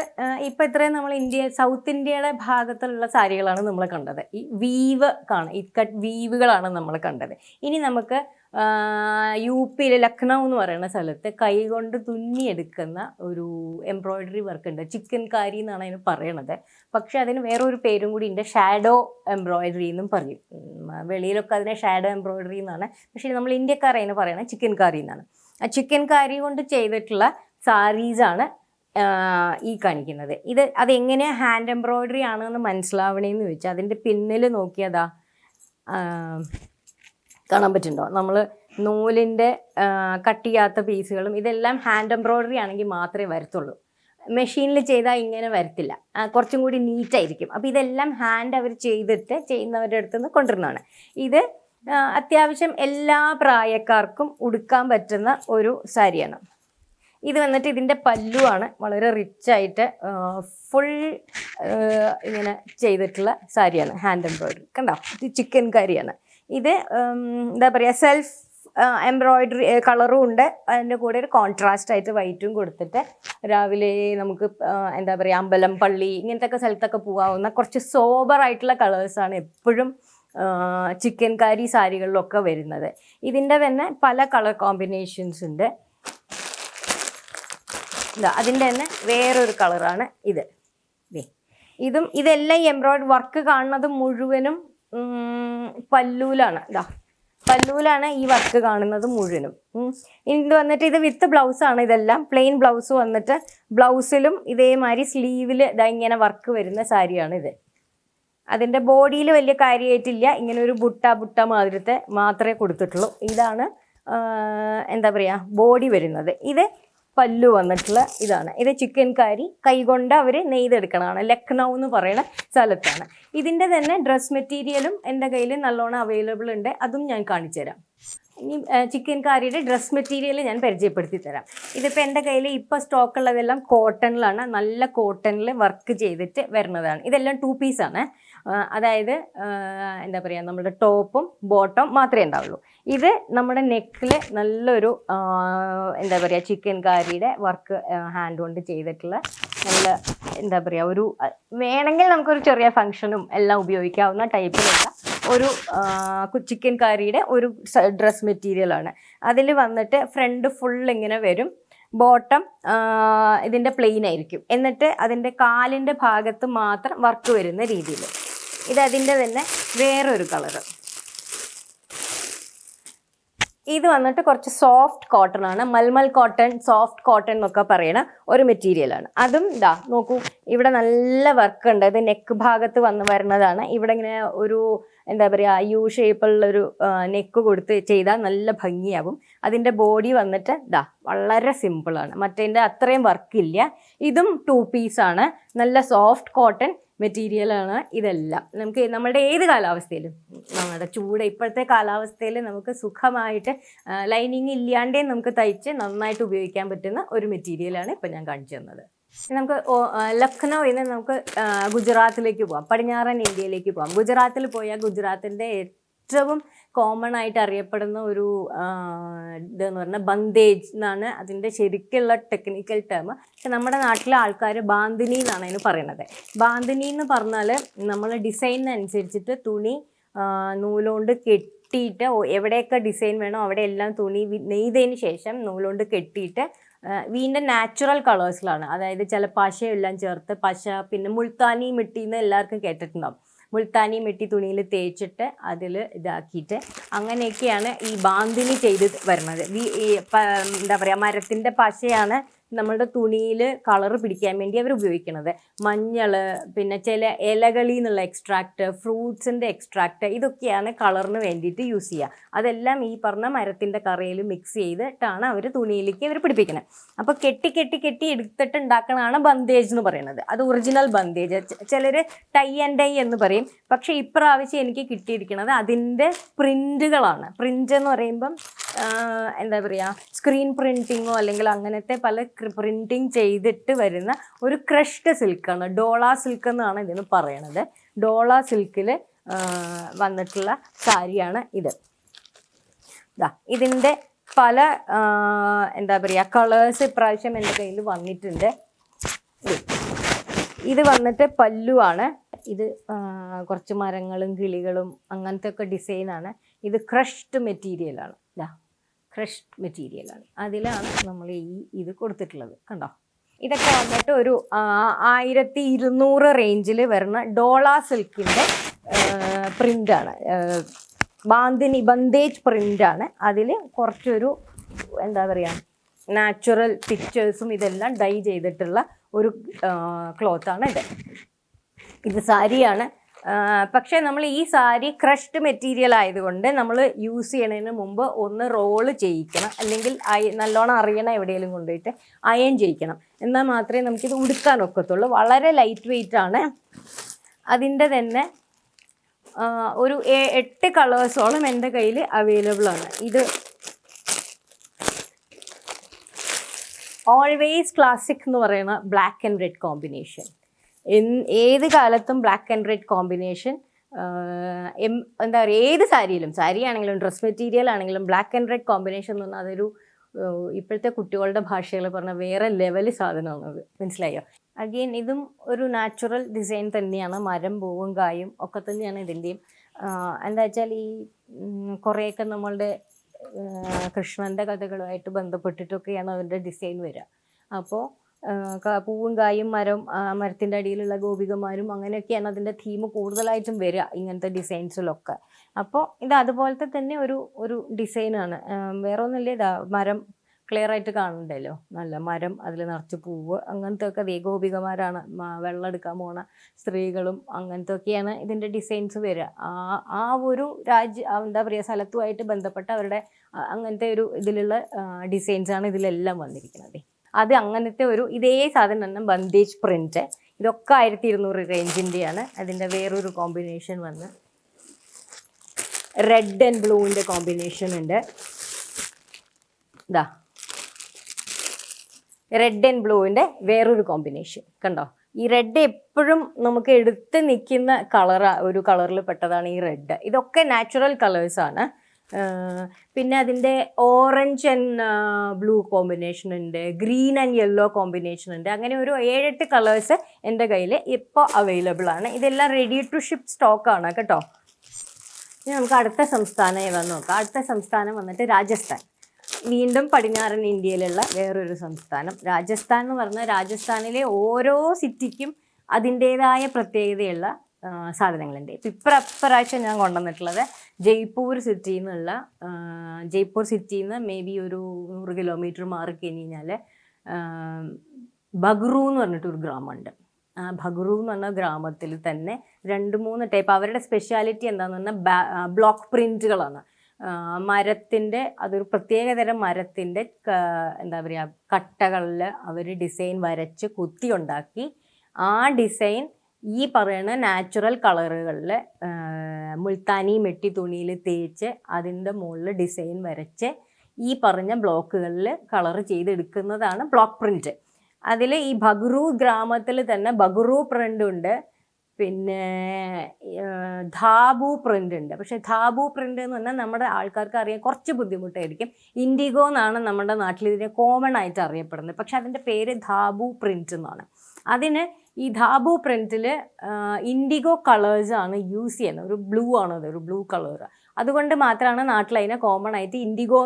ഇപ്പം ഇത്രയും നമ്മൾ സൗത്ത് ഇന്ത്യയുടെ ഭാഗത്തുള്ള സാരികളാണ് നമ്മൾ കണ്ടത്. ഈ വീവ് ഇക്കട്ട് വീവുകളാണ് നമ്മൾ കണ്ടത്. ഇനി നമുക്ക് UP ലക്നൗ എന്ന് പറയുന്ന സ്ഥലത്ത് കൈകൊണ്ട് തുന്നിയെടുക്കുന്ന ഒരു എംബ്രോയിഡറി വർക്ക് ഉണ്ട്. ചിക്കൻ കാരി എന്നാണ് അതിന് പറയണത്. പക്ഷെ അതിന് വേറൊരു പേരും കൂടി ഉണ്ട്, ഷാഡോ എംബ്രോയിഡറി എന്നും പറയും. വെളിയിലൊക്കെ അതിനെ ഷാഡോ എംബ്രോയിഡറി എന്നാണ്, പക്ഷേ നമ്മൾ ഇന്ത്യക്കാർ അതിന് പറയണത് ചിക്കൻ കാരി എന്നാണ്. ആ ചിക്കൻ കാരി കൊണ്ട് ചെയ്തിട്ടുള്ള സാരീസാണ് ഈ കാണിക്കുന്നത്. അതെങ്ങനെയാണ് ഹാൻഡ് എംബ്രോയിഡറി ആണെന്ന് മനസ്സിലാവണേന്ന് ചോദിച്ചാൽ അതിൻ്റെ പിന്നിൽ നോക്കിയതാ കാണാൻ പറ്റുന്നുണ്ടോ? നമ്മൾ നൂലിൻ്റെ കട്ട് ചെയ്യാത്ത പീസുകളും ഇതെല്ലാം ഹാൻഡ് എംബ്രോയിഡറി ആണെങ്കിൽ മാത്രമേ വരത്തുള്ളൂ. മെഷീനിൽ ചെയ്താൽ ഇങ്ങനെ വരത്തില്ല, കുറച്ചും കൂടി നീറ്റായിരിക്കും. അപ്പോൾ ഇതെല്ലാം ഹാൻഡ് അവർ ചെയ്തിട്ട് ചെയ്യുന്നവരുടെ അടുത്ത് നിന്ന് കൊണ്ടുവരുന്നതാണ്. ഇത് അത്യാവശ്യം എല്ലാ പ്രായക്കാർക്കും ഉടുക്കാൻ പറ്റുന്ന ഒരു സാരിയാണ്. ഇത് വന്നിട്ട് ഇതിൻ്റെ പല്ലുവാണ് വളരെ റിച്ചായിട്ട് ഫുൾ ഇങ്ങനെ ചെയ്തിട്ടുള്ള സാരിയാണ്, ഹാൻഡ് എംബ്രോയിഡറി. കണ്ടോ? ഇത് ചിക്കൻ കാരിയാണ്. ഇത് എന്താ പറയുക, സെൽഫ് എംബ്രോയിഡറി കളറും ഉണ്ട്. അതിൻ്റെ കൂടെ ഒരു കോൺട്രാസ്റ്റ് ആയിട്ട് വൈറ്റും കൊടുത്തിട്ട് രാവിലെ നമുക്ക് എന്താ പറയുക അമ്പലം, പള്ളി ഇങ്ങനത്തെ ഒക്കെ സ്ഥലത്തൊക്കെ പോകാവുന്ന കുറച്ച് സോബറായിട്ടുള്ള കളേഴ്സാണ് എപ്പോഴും ചിക്കൻ കാരി സാരികളിലൊക്കെ വരുന്നത്. ഇതിൻ്റെ തന്നെ പല കളർ കോമ്പിനേഷൻസ് ഉണ്ട്. അതിൻ്റെ തന്നെ വേറൊരു കളറാണ് ഇത്. ഇതെല്ലാം ഈ എംബ്രോയിഡറി വർക്ക് കാണുന്നത് മുഴുവനും പല്ലൂലാണ്. പല്ലൂലാണ് ഈ വർക്ക് കാണുന്നത് മുഴുവനും. ഇത് വന്നിട്ട് ഇത് വിത്ത് ബ്ലൗസാണ്. ഇതെല്ലാം പ്ലെയിൻ ബ്ലൗസ് വന്നിട്ട് ബ്ലൗസിലും ഇതേമാതിരി സ്ലീവിൽ ഇങ്ങനെ വർക്ക് വരുന്ന സാരിയാണ് ഇത്. അതിൻ്റെ ബോഡിയിൽ വലിയ കാര്യമായിട്ടില്ല, ഇങ്ങനെ ഒരു ബുട്ട മാതിരത്തെ മാത്രമേ കൊടുത്തിട്ടുള്ളൂ. ഇതാണ് എന്താ പറയുക ബോഡി വരുന്നത്. ഇത് പല്ലു വന്നിട്ടുള്ള ഇതാണ്. ഇത് ചിക്കൻ കാരി കൈകൊണ്ട് അവർ നെയ്തെടുക്കണതാണ്. ലക്നൗ എന്ന് പറയുന്ന സ്ഥലത്താണ്. ഇതിൻ്റെ തന്നെ ഡ്രസ് മെറ്റീരിയലും എൻ്റെ കയ്യിൽ നല്ലോണം അവൈലബിൾ ഉണ്ട്. അതും ഞാൻ കാണിച്ചു തരാം. ഇനി ചിക്കൻ കാരിയുടെ ഡ്രസ് മെറ്റീരിയൽ ഞാൻ പരിചയപ്പെടുത്തി തരാം. ഇതിപ്പോൾ എൻ്റെ കയ്യിൽ ഇപ്പോൾ സ്റ്റോക്കുള്ളതെല്ലാം കോട്ടണിലാണ്. നല്ല കോട്ടണിൽ വർക്ക് ചെയ്തിട്ട് വരുന്നതാണ്. ഇതെല്ലാം 2 പീസാണ്. അതായത് എന്താ പറയുക നമ്മുടെ ടോപ്പും ബോട്ടം മാത്രമേ ഉണ്ടാവുള്ളൂ. ഇത് നമ്മുടെ നെക്കിൽ നല്ലൊരു എന്താ പറയുക ചിക്കൻ കാരിയുടെ വർക്ക് ഹാൻഡ് കൊണ്ട് ചെയ്തിട്ടുള്ള നല്ല എന്താ പറയുക ഒരു വേണമെങ്കിൽ നമുക്കൊരു ചെറിയ ഫങ്ഷനും എല്ലാം ഉപയോഗിക്കാവുന്ന ടൈപ്പിലുള്ള ഒരു ചിക്കൻ കാരിയുടെ ഒരു ഡ്രസ് മെറ്റീരിയലാണ്. അതിൽ വന്നിട്ട് ഫ്രണ്ട് ഫുൾ ഇങ്ങനെ വരും, ബോട്ടം ഇതിൻ്റെ പ്ലെയിൻ ആയിരിക്കും. എന്നിട്ട് അതിൻ്റെ കാലിൻ്റെ ഭാഗത്ത് മാത്രം വർക്ക് വരുന്ന രീതിയിൽ. ഇതതിൻ്റെ തന്നെ വേറൊരു കളറ്. ഇത് വന്നിട്ട് കുറച്ച് സോഫ്റ്റ് കോട്ടൺ ആണ്. മൽമൽ കോട്ടൺ, സോഫ്റ്റ് കോട്ടൺ എന്നൊക്കെ പറയണ ഒരു മെറ്റീരിയലാണ്. അതും നോക്കൂ, ഇവിടെ നല്ല വർക്ക് ഉണ്ട്. ഇത് നെക്ക് ഭാഗത്ത് വരുന്നതാണ്. ഇവിടെ ഇങ്ങനെ ഒരു എന്താ പറയുക ഷേപ്പുള്ളൊരു നെക്ക് കൊടുത്ത് ചെയ്താൽ നല്ല ഭംഗിയാവും. അതിൻ്റെ ബോഡി വന്നിട്ട് വളരെ സിമ്പിളാണ്, മറ്റേതിൻ്റെ അത്രയും വർക്കില്ല. ഇതും 2 പീസാണ്. നല്ല സോഫ്റ്റ് കോട്ടൺ മെറ്റീരിയലാണ് ഇതെല്ലാം. നമുക്ക് നമ്മുടെ ഏത് കാലാവസ്ഥയിലും, നമ്മുടെ ഇപ്പോഴത്തെ കാലാവസ്ഥയിൽ നമുക്ക് സുഖമായിട്ട് ലൈനിങ് ഇല്ലാണ്ടേ നമുക്ക് തയ്ച്ച് നന്നായിട്ട് ഉപയോഗിക്കാൻ പറ്റുന്ന ഒരു മെറ്റീരിയലാണ് ഇപ്പം ഞാൻ കാണിച്ചു തന്നത്. നമുക്ക് ലക്നൗവിൽ നിന്ന് നമുക്ക് ഗുജറാത്തിലേക്ക് പോകാം, പടിഞ്ഞാറൻ ഇന്ത്യയിലേക്ക് പോകാം. ഗുജറാത്തിൽ പോയാൽ ഗുജറാത്തിൻ്റെ ഏറ്റവും കോമൺ ആയിട്ട് അറിയപ്പെടുന്ന ഒരു ഇതെന്ന് പറഞ്ഞാൽ ബന്ദേജ് എന്നാണ് അതിൻ്റെ ശരിക്കുള്ള ടെക്നിക്കൽ ടേം. പക്ഷെ നമ്മുടെ നാട്ടിലെ ആൾക്കാർ ബാന്തിനി എന്നാണ് അതിന് പറയണത്. ബാന്തിനി എന്ന് പറഞ്ഞാൽ നമ്മൾ ഡിസൈനിനനുസരിച്ചിട്ട് തുണി നൂലുകൊണ്ട് കെട്ടിയിട്ട് എവിടെയൊക്കെ ഡിസൈൻ വേണോ അവിടെ എല്ലാം തുണി നെയ്തതിന് ശേഷം നൂലുകൊണ്ട് കെട്ടിയിട്ട് വീണ്ടും നാച്ചുറൽ കളേഴ്സിലാണ്. അതായത് ചില പശയെല്ലാം ചേർത്ത് പിന്നെ മുൾത്താനി മിട്ടിന്ന് എല്ലാവർക്കും കേട്ടിട്ടുണ്ടാവും. മുൾത്താനി മിട്ടി തുണിയിൽ തേച്ചിട്ട് അതിൽ ഇതാക്കിയിട്ട് അങ്ങനെയൊക്കെയാണ് ഈ ബാന്തിനി ചെയ്ത് വരുന്നത്. എന്താ പറയുക മരത്തിൻ്റെ പശയാണ് നമ്മുടെ തുണിയിൽ കളർ പിടിക്കാൻ വേണ്ടി അവർ ഉപയോഗിക്കുന്നത്. മഞ്ഞൾ, പിന്നെ ചില ഇലകളിൽ നിന്നുള്ള എക്സ്ട്രാക്റ്റ്, ഫ്രൂട്ട്സിൻ്റെ എക്സ്ട്രാക്റ്റ്, ഇതൊക്കെയാണ് കളറിന് വേണ്ടിയിട്ട് യൂസ് ചെയ്യുക. അതെല്ലാം ഈ പറഞ്ഞ മരത്തിൻ്റെ കറയിൽ മിക്സ് ചെയ്തിട്ടാണ് അവർ തുണിയിലേക്ക് അവർ പിടിപ്പിക്കുന്നത്. അപ്പോൾ കെട്ടി കെട്ടി കെട്ടി എടുത്തിട്ട് ഉണ്ടാക്കണതാണ് ബന്ദേജ് എന്ന് പറയുന്നത്. അത് ഒറിജിനൽ ബന്ദേജ്. ചിലർ ടൈ ആൻഡ് ഡൈ എന്ന് പറയും. പക്ഷേ ഇപ്രാവശ്യം എനിക്ക് കിട്ടിയിരിക്കുന്നത് അതിൻ്റെ പ്രിൻറ്റുകളാണ്. പ്രിൻ്റ് എന്ന് പറയുമ്പം എന്താ പറയുക, സ്ക്രീൻ പ്രിൻറ്റിങ്ങോ അല്ലെങ്കിൽ അങ്ങനത്തെ പല പ്രിൻറ്റിങ് ചെയ്തിട്ട് വരുന്ന ഒരു ക്രഷ്ഡ് സിൽക്കാണ്. ഡോള സിൽക്ക് എന്നാണ് ഇതിന് പറയണത്. ഡോള സിൽക്കിൽ വന്നിട്ടുള്ള സാരിയാണ് ഇത്. ഇതിൻ്റെ പല എന്താ പറയുക കളേഴ്സ് ഇപ്രാവശ്യം എൻ്റെ കയ്യിൽ വന്നിട്ടുണ്ട്. ഇത് വന്നിട്ട് പല്ലുവാണ്. ഇത് കുറച്ച് മരങ്ങളും കിളികളും അങ്ങനത്തെ ഒക്കെ ഡിസൈനാണ്. ഇത് ക്രഷ്ഡ് മെറ്റീരിയലാണ്. ക്രഷ്ഡ് മെറ്റീരിയലാണ്. അതിലാണ് നമ്മൾ ഇത് കൊടുത്തിട്ടുള്ളത്. കണ്ടോ, ഇതൊക്കെ വന്നിട്ട് ഒരു 1200 റേഞ്ചിൽ വരുന്ന ഡോള സിൽക്കിൻ്റെ പ്രിൻ്റാണ്. ബന്ദേജ് പ്രിൻ്റാണ്. അതിൽ കുറച്ചൊരു എന്താ പറയുക നാച്ചുറൽ പിക്ചേഴ്സും ഇതെല്ലാം ഡൈ ചെയ്തിട്ടുള്ള ഒരു ക്ലോത്താണ് ഇത്. ഇത് സാരിയാണ്. പക്ഷേ നമ്മൾ ഈ സാരി ക്രഷ്ഡ് മെറ്റീരിയൽ ആയതുകൊണ്ട് നമ്മൾ യൂസ് ചെയ്യണതിന് മുമ്പ് ഒന്ന് റോള് ചെയ്യിക്കണം, അല്ലെങ്കിൽ നല്ലോണം അറിയണം എവിടെയെങ്കിലും കൊണ്ടുപോയിട്ട് അയൺ ചെയ്യിക്കണം. എന്നാൽ മാത്രമേ നമുക്കിത് ഉടുക്കാൻ ഒക്കത്തുള്ളൂ. വളരെ ലൈറ്റ് വെയിറ്റ് ആണ്. അതിൻ്റെ തന്നെ ഒരു 8 കളേഴ്സോളം എൻ്റെ കയ്യിൽ അവൈലബിൾ ആണ്. ഇത് ഓൾവേസ് ക്ലാസിക് എന്ന് പറയുന്ന ബ്ലാക്ക് ആൻഡ് റെഡ് കോമ്പിനേഷൻ. ഏത് കാലത്തും ബ്ലാക്ക് ആൻഡ് റെഡ് കോമ്പിനേഷൻ എന്താ പറയുക, ഏത് സാരി ആണെങ്കിലും ഡ്രസ് മെറ്റീരിയൽ ആണെങ്കിലും ബ്ലാക്ക് ആൻഡ് റെഡ് കോമ്പിനേഷൻ എന്ന് പറഞ്ഞാൽ അതൊരു ഇപ്പോഴത്തെ കുട്ടികളുടെ ഭാഷയിൽ പറഞ്ഞാൽ വേറെ ലെവൽ സാധനമാണത്. മനസ്സിലായോ? അഗെയിൻ ഇതും ഒരു നാച്ചുറൽ ഡിസൈൻ തന്നെയാണ്. മരം, പൂവും, കായും ഒക്കെ തന്നെയാണ് ഇതിൻ്റെയും. എന്താ വെച്ചാൽ ഈ കുറേയൊക്കെ നമ്മളുടെ കൃഷ്ണൻ്റെ കഥകളുമായിട്ട് ബന്ധപ്പെട്ടിട്ടൊക്കെയാണ് അവരുടെ ഡിസൈൻ വരിക. അപ്പോൾ പൂവും കായും മരത്തിൻ്റെ അടിയിലുള്ള ഗോപികമാരും അങ്ങനെയൊക്കെയാണ് അതിൻ്റെ തീം കൂടുതലായിട്ടും വരിക ഇങ്ങനത്തെ ഡിസൈൻസിലൊക്കെ. അപ്പോൾ ഇത് അതുപോലത്തെ തന്നെ ഒരു ഡിസൈനാണ്. വേറെ ഒന്നുമില്ല, ഇതാ മരം ക്ലിയർ ആയിട്ട് കാണണ്ടല്ലോ, നല്ല മരം, അതിൽ നിറച്ച് പൂവ്, അങ്ങനത്തെ ഒക്കെ ഗോപികമാരാണ്, വെള്ളം എടുക്കാൻ പോണ സ്ത്രീകളും അങ്ങനത്തെ ഒക്കെയാണ് ഇതിൻ്റെ ഡിസൈൻസ് വരിക. ആ ഒരു എന്താ പറയുക സ്ഥലത്തുമായിട്ട് ബന്ധപ്പെട്ട അവരുടെ അങ്ങനത്തെ ഒരു ഇതിലുള്ള ഡിസൈൻസാണ് ഇതിലെല്ലാം വന്നിരിക്കുന്നത്. അത് അങ്ങനത്തെ ഇതേ സാധനം തന്നെ ബന്ദേജ് പ്രിൻറ്റ്. ഇതൊക്കെ 1200 റേഞ്ചിൻ്റെയാണ്. അതിൻ്റെ വേറൊരു കോമ്പിനേഷൻ വന്ന് റെഡ് ആൻഡ് ബ്ലൂവിൻ്റെ കോമ്പിനേഷൻ ഉണ്ട്. റെഡ് ആൻഡ് ബ്ലൂവിൻ്റെ വേറൊരു കോമ്പിനേഷൻ കണ്ടോ. ഈ റെഡ് എപ്പോഴും നമുക്ക് എടുത്ത് നിൽക്കുന്ന ഒരു കളറിൽ പെട്ടതാണ് ഈ റെഡ്. ഇതൊക്കെ നാച്ചുറൽ കളേഴ്സാണ്. പിന്നെ അതിൻ്റെ ഓറഞ്ച് ആൻഡ് ബ്ലൂ കോമ്പിനേഷൻ ഉണ്ട്, ഗ്രീൻ ആൻഡ് യെല്ലോ കോമ്പിനേഷൻ ഉണ്ട്. അങ്ങനെ ഒരു 7-8 കളേഴ്സ് എൻ്റെ കയ്യിൽ ഇപ്പോൾ അവൈലബിൾ ആണ്. ഇതെല്ലാം റെഡി ടു ഷിപ്പ് സ്റ്റോക്കാണ് കേട്ടോ. ഇനി നമുക്ക് അടുത്ത സംസ്ഥാനം ഏതാന്ന് നോക്കാം. അടുത്ത സംസ്ഥാനം വന്നിട്ട് രാജസ്ഥാൻ. വീണ്ടും പടിഞ്ഞാറൻ ഇന്ത്യയിലുള്ള വേറൊരു സംസ്ഥാനം രാജസ്ഥാൻ എന്ന് പറഞ്ഞാൽ രാജസ്ഥാനിലെ ഓരോ സിറ്റിക്കും അതിൻ്റേതായ പ്രത്യേകതയുള്ള സാധനങ്ങളുണ്ട്. ഇപ്രാവശ്യം ഞാൻ കൊണ്ടുവന്നിട്ടുള്ളത് ജയ്പൂർ സിറ്റിയിൽ നിന്ന് മേ ബി ഒരു 100 കിലോമീറ്റർ മാറി കഴിഞ്ഞാൽ ബഗ്റൂ എന്ന് പറഞ്ഞിട്ടൊരു ഗ്രാമമുണ്ട്. ആ ബഗ്റൂ എന്ന് പറഞ്ഞ ഗ്രാമത്തിൽ തന്നെ 2-3 ടൈപ്പ്. അവരുടെ സ്പെഷ്യാലിറ്റി എന്താണെന്ന് പറഞ്ഞാൽ ബ്ലോക്ക് പ്രിൻറ്റുകളാണ്. മരത്തിൻ്റെ അതൊരു പ്രത്യേകതരം മരത്തിൻ്റെ എന്താ പറയുക കട്ടകളിൽ അവർ ഡിസൈൻ വരച്ച് കുത്തി ഉണ്ടാക്കി ആ ഡിസൈൻ ഈ പറയുന്ന നാച്ചുറൽ കളറുകളിൽ മുൾത്താനി മെട്ടി തുണിയിൽ തേച്ച് അതിൻ്റെ മുകളിൽ ഡിസൈൻ വരച്ച് ഈ പറഞ്ഞ ബ്ലോക്കുകളിൽ കളർ ചെയ്തെടുക്കുന്നതാണ് ബ്ലോക്ക് പ്രിൻറ്റ്. അതിൽ ഈ ബഗ്റൂ ഗ്രാമത്തിൽ തന്നെ ബഗ്റൂ പ്രിൻ്റ് ഉണ്ട്, പിന്നെ ധാബു പ്രിൻ്റ് ഉണ്ട്. പക്ഷേ ധാബു പ്രിൻ്റ് എന്ന് പറഞ്ഞാൽ നമ്മുടെ ആൾക്കാർക്ക് അറിയാൻ കുറച്ച് ബുദ്ധിമുട്ടായിരിക്കും. ഇൻഡിഗോ എന്നാണ് നമ്മുടെ നാട്ടിൽ ഇതിനെ കോമൺ ആയിട്ട് അറിയപ്പെടുന്നത്. പക്ഷെ അതിൻ്റെ പേര് ധാബു പ്രിൻ്റ് എന്നാണ്. അതിന് ഈ ധാബു പ്രിൻറ്റിൽ ഇൻഡിഗോ കളേഴ്സാണ് യൂസ് ചെയ്യുന്നത്. ഒരു ബ്ലൂ ആണത്, ഒരു ബ്ലൂ കളർ. അതുകൊണ്ട് മാത്രമാണ് നാട്ടിൽ അതിനെ കോമൺ ആയിട്ട് ഇൻഡിഗോ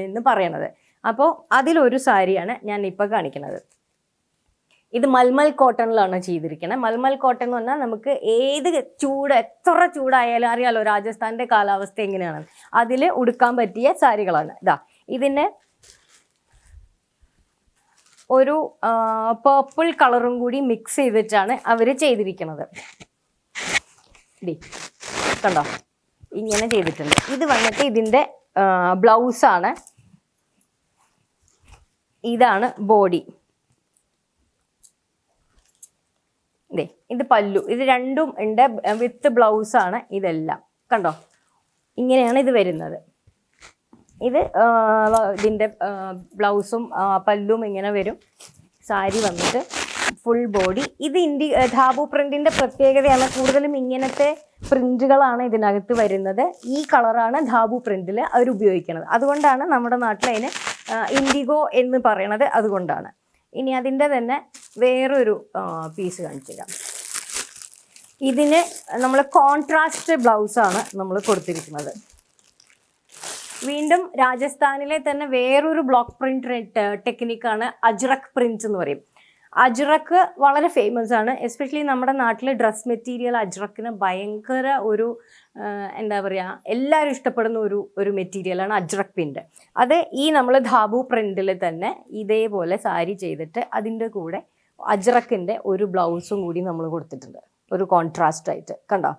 എന്ന് പറയണത്. അപ്പോൾ അതിലൊരു സാരിയാണ് ഞാൻ ഇപ്പോൾ കാണിക്കുന്നത്. ഇത് മൽമൽ കോട്ടണിലാണ് ചെയ്തിരിക്കുന്നത്. മൽമൽ കോട്ടൺ എന്ന് പറഞ്ഞാൽ നമുക്ക് ഏത് എത്ര ചൂടായാലും അറിയാലോ രാജസ്ഥാൻ്റെ കാലാവസ്ഥ എങ്ങനെയാണ്, അതിൽ ഉടുക്കാൻ പറ്റിയ സാരികളാണ്. ഇതിന് ഒരു പേർപ്പിൾ കളറും കൂടി മിക്സ് ചെയ്തിട്ടാണ് അവർ ചെയ്തിരിക്കുന്നത്. കണ്ടോ, ഇങ്ങനെ ചെയ്തിട്ടുണ്ട്. ഇത് വന്നിട്ട് ഇതിൻ്റെ ബ്ലൗസാണ്. ഇതാണ് ബോഡി. ഇത് പല്ലു. ഇത് രണ്ടും ഉണ്ട്, വിത്ത് ബ്ലൗസാണ് ഇതെല്ലാം. കണ്ടോ, ഇങ്ങനെയാണ് ഇത് വരുന്നത്. ഇത് ഇതിൻ്റെ ബ്ലൗസും പല്ലും ഇങ്ങനെ വരും. സാരി വന്നിട്ട് ഫുൾ ബോഡി. ഇത് ധാബു പ്രിന്റിന്റെ പ്രത്യേകതയാണ്. കൂടുതലും ഇങ്ങനത്തെ പ്രിന്റുകളാണ് ഇതിനകത്ത് വരുന്നത്. ഈ കളറാണ് ധാബു പ്രിന്റിൽ അവർ ഉപയോഗിക്കുന്നത്. അതുകൊണ്ടാണ് നമ്മുടെ നാട്ടിൽ അതിന് ഇൻഡിഗോ എന്ന് പറയണത്. അതുകൊണ്ടാണ്. ഇനി അതിൻ്റെ തന്നെ വേറൊരു പീസ് കാണിച്ചു തരാം. ഇതിന് നമ്മൾ കോൺട്രാസ്റ്റ് ബ്ലൗസാണ് നമ്മൾ കൊടുത്തിരിക്കുന്നത്. വീണ്ടും രാജസ്ഥാനിലെ തന്നെ വേറൊരു ബ്ലോക്ക് പ്രിന്റ് ടെക്നിക്കാണ് അജ്രക് പ്രിന്റ് എന്ന് പറയും. അജ്രക്ക് വളരെ ഫേമസ് ആണ്. എസ്പെഷ്യലി നമ്മുടെ നാട്ടിലെ ഡ്രസ് മെറ്റീരിയൽ അജ്രക്കിന് ഭയങ്കര ഒരു എന്താ പറയുക, എല്ലാവരും ഇഷ്ടപ്പെടുന്ന ഒരു മെറ്റീരിയലാണ് അജ്രക് പ്രിന്റ്. അത് ഈ നമ്മൾ ധാബു പ്രിന്റിൽ തന്നെ ഇതേപോലെ സാരി ചെയ്തിട്ട് അതിൻ്റെ കൂടെ അജ്രക്കിൻ്റെ ഒരു ബ്ലൗസും കൂടി നമ്മൾ കൊടുത്തിട്ടുണ്ട്, ഒരു കോൺട്രാസ്റ്റ് ആയിട്ട്. കണ്ടോ,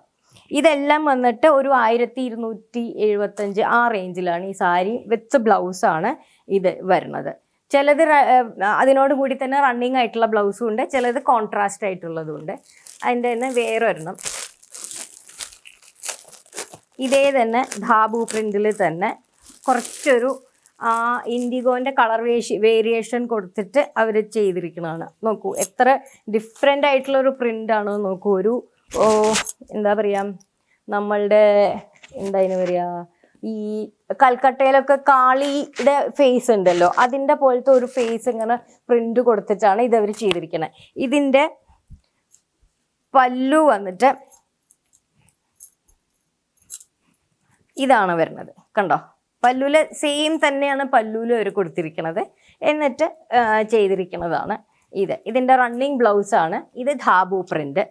ഇതെല്ലാം വന്നിട്ട് ഒരു 1275 ആ റേഞ്ചിലാണ് ഈ സാരി വിത്ത് ബ്ലൗസാണ് ഇത് വരുന്നത്. ചിലത് അതിനോട് കൂടി തന്നെ റണ്ണിങ് ആയിട്ടുള്ള ബ്ലൗസും ഉണ്ട്, ചിലത് കോൺട്രാസ്റ്റ് ആയിട്ടുള്ളതും ഉണ്ട്. അതിൻ്റെ തന്നെ വേറെ ഒരെണ്ണം ഇതേ തന്നെ ധാബു പ്രിന്റിൽ തന്നെ കുറച്ചൊരു ഇൻഡിഗോൻ്റെ കളർ വേരിയേഷൻ കൊടുത്തിട്ട് അവർ ചെയ്തിരിക്കുന്നതാണ്. നോക്കൂ എത്ര ഡിഫറെൻ്റ് ആയിട്ടുള്ളൊരു പ്രിൻ്റാണ്. നോക്കൂ, ഒരു എന്താ പറയുക, നമ്മളുടെ എന്താ പറയുക, ഈ കൽക്കട്ടയിലൊക്കെ കാളിയുടെ ഫേസ് ഉണ്ടല്ലോ, അതിൻ്റെ പോലത്തെ ഒരു ഫേസ് ഇങ്ങനെ പ്രിന്റ് കൊടുത്തിട്ടാണ് ഇതവർ ചെയ്തിരിക്കുന്നത്. ഇതിൻ്റെ പല്ലു വന്നിട്ട് ഇതാണ് വരുന്നത്. കണ്ടോ, പല്ലുവിൽ സെയിം തന്നെയാണ് പല്ലുവിൽ അവർ കൊടുത്തിരിക്കുന്നത്. എന്നിട്ട് ചെയ്തിരിക്കുന്നതാണ് ഇതിൻ്റെ റണ്ണിങ് ബ്ലൗസാണ്. ഇത് ധാബു പ്രിന്റ്.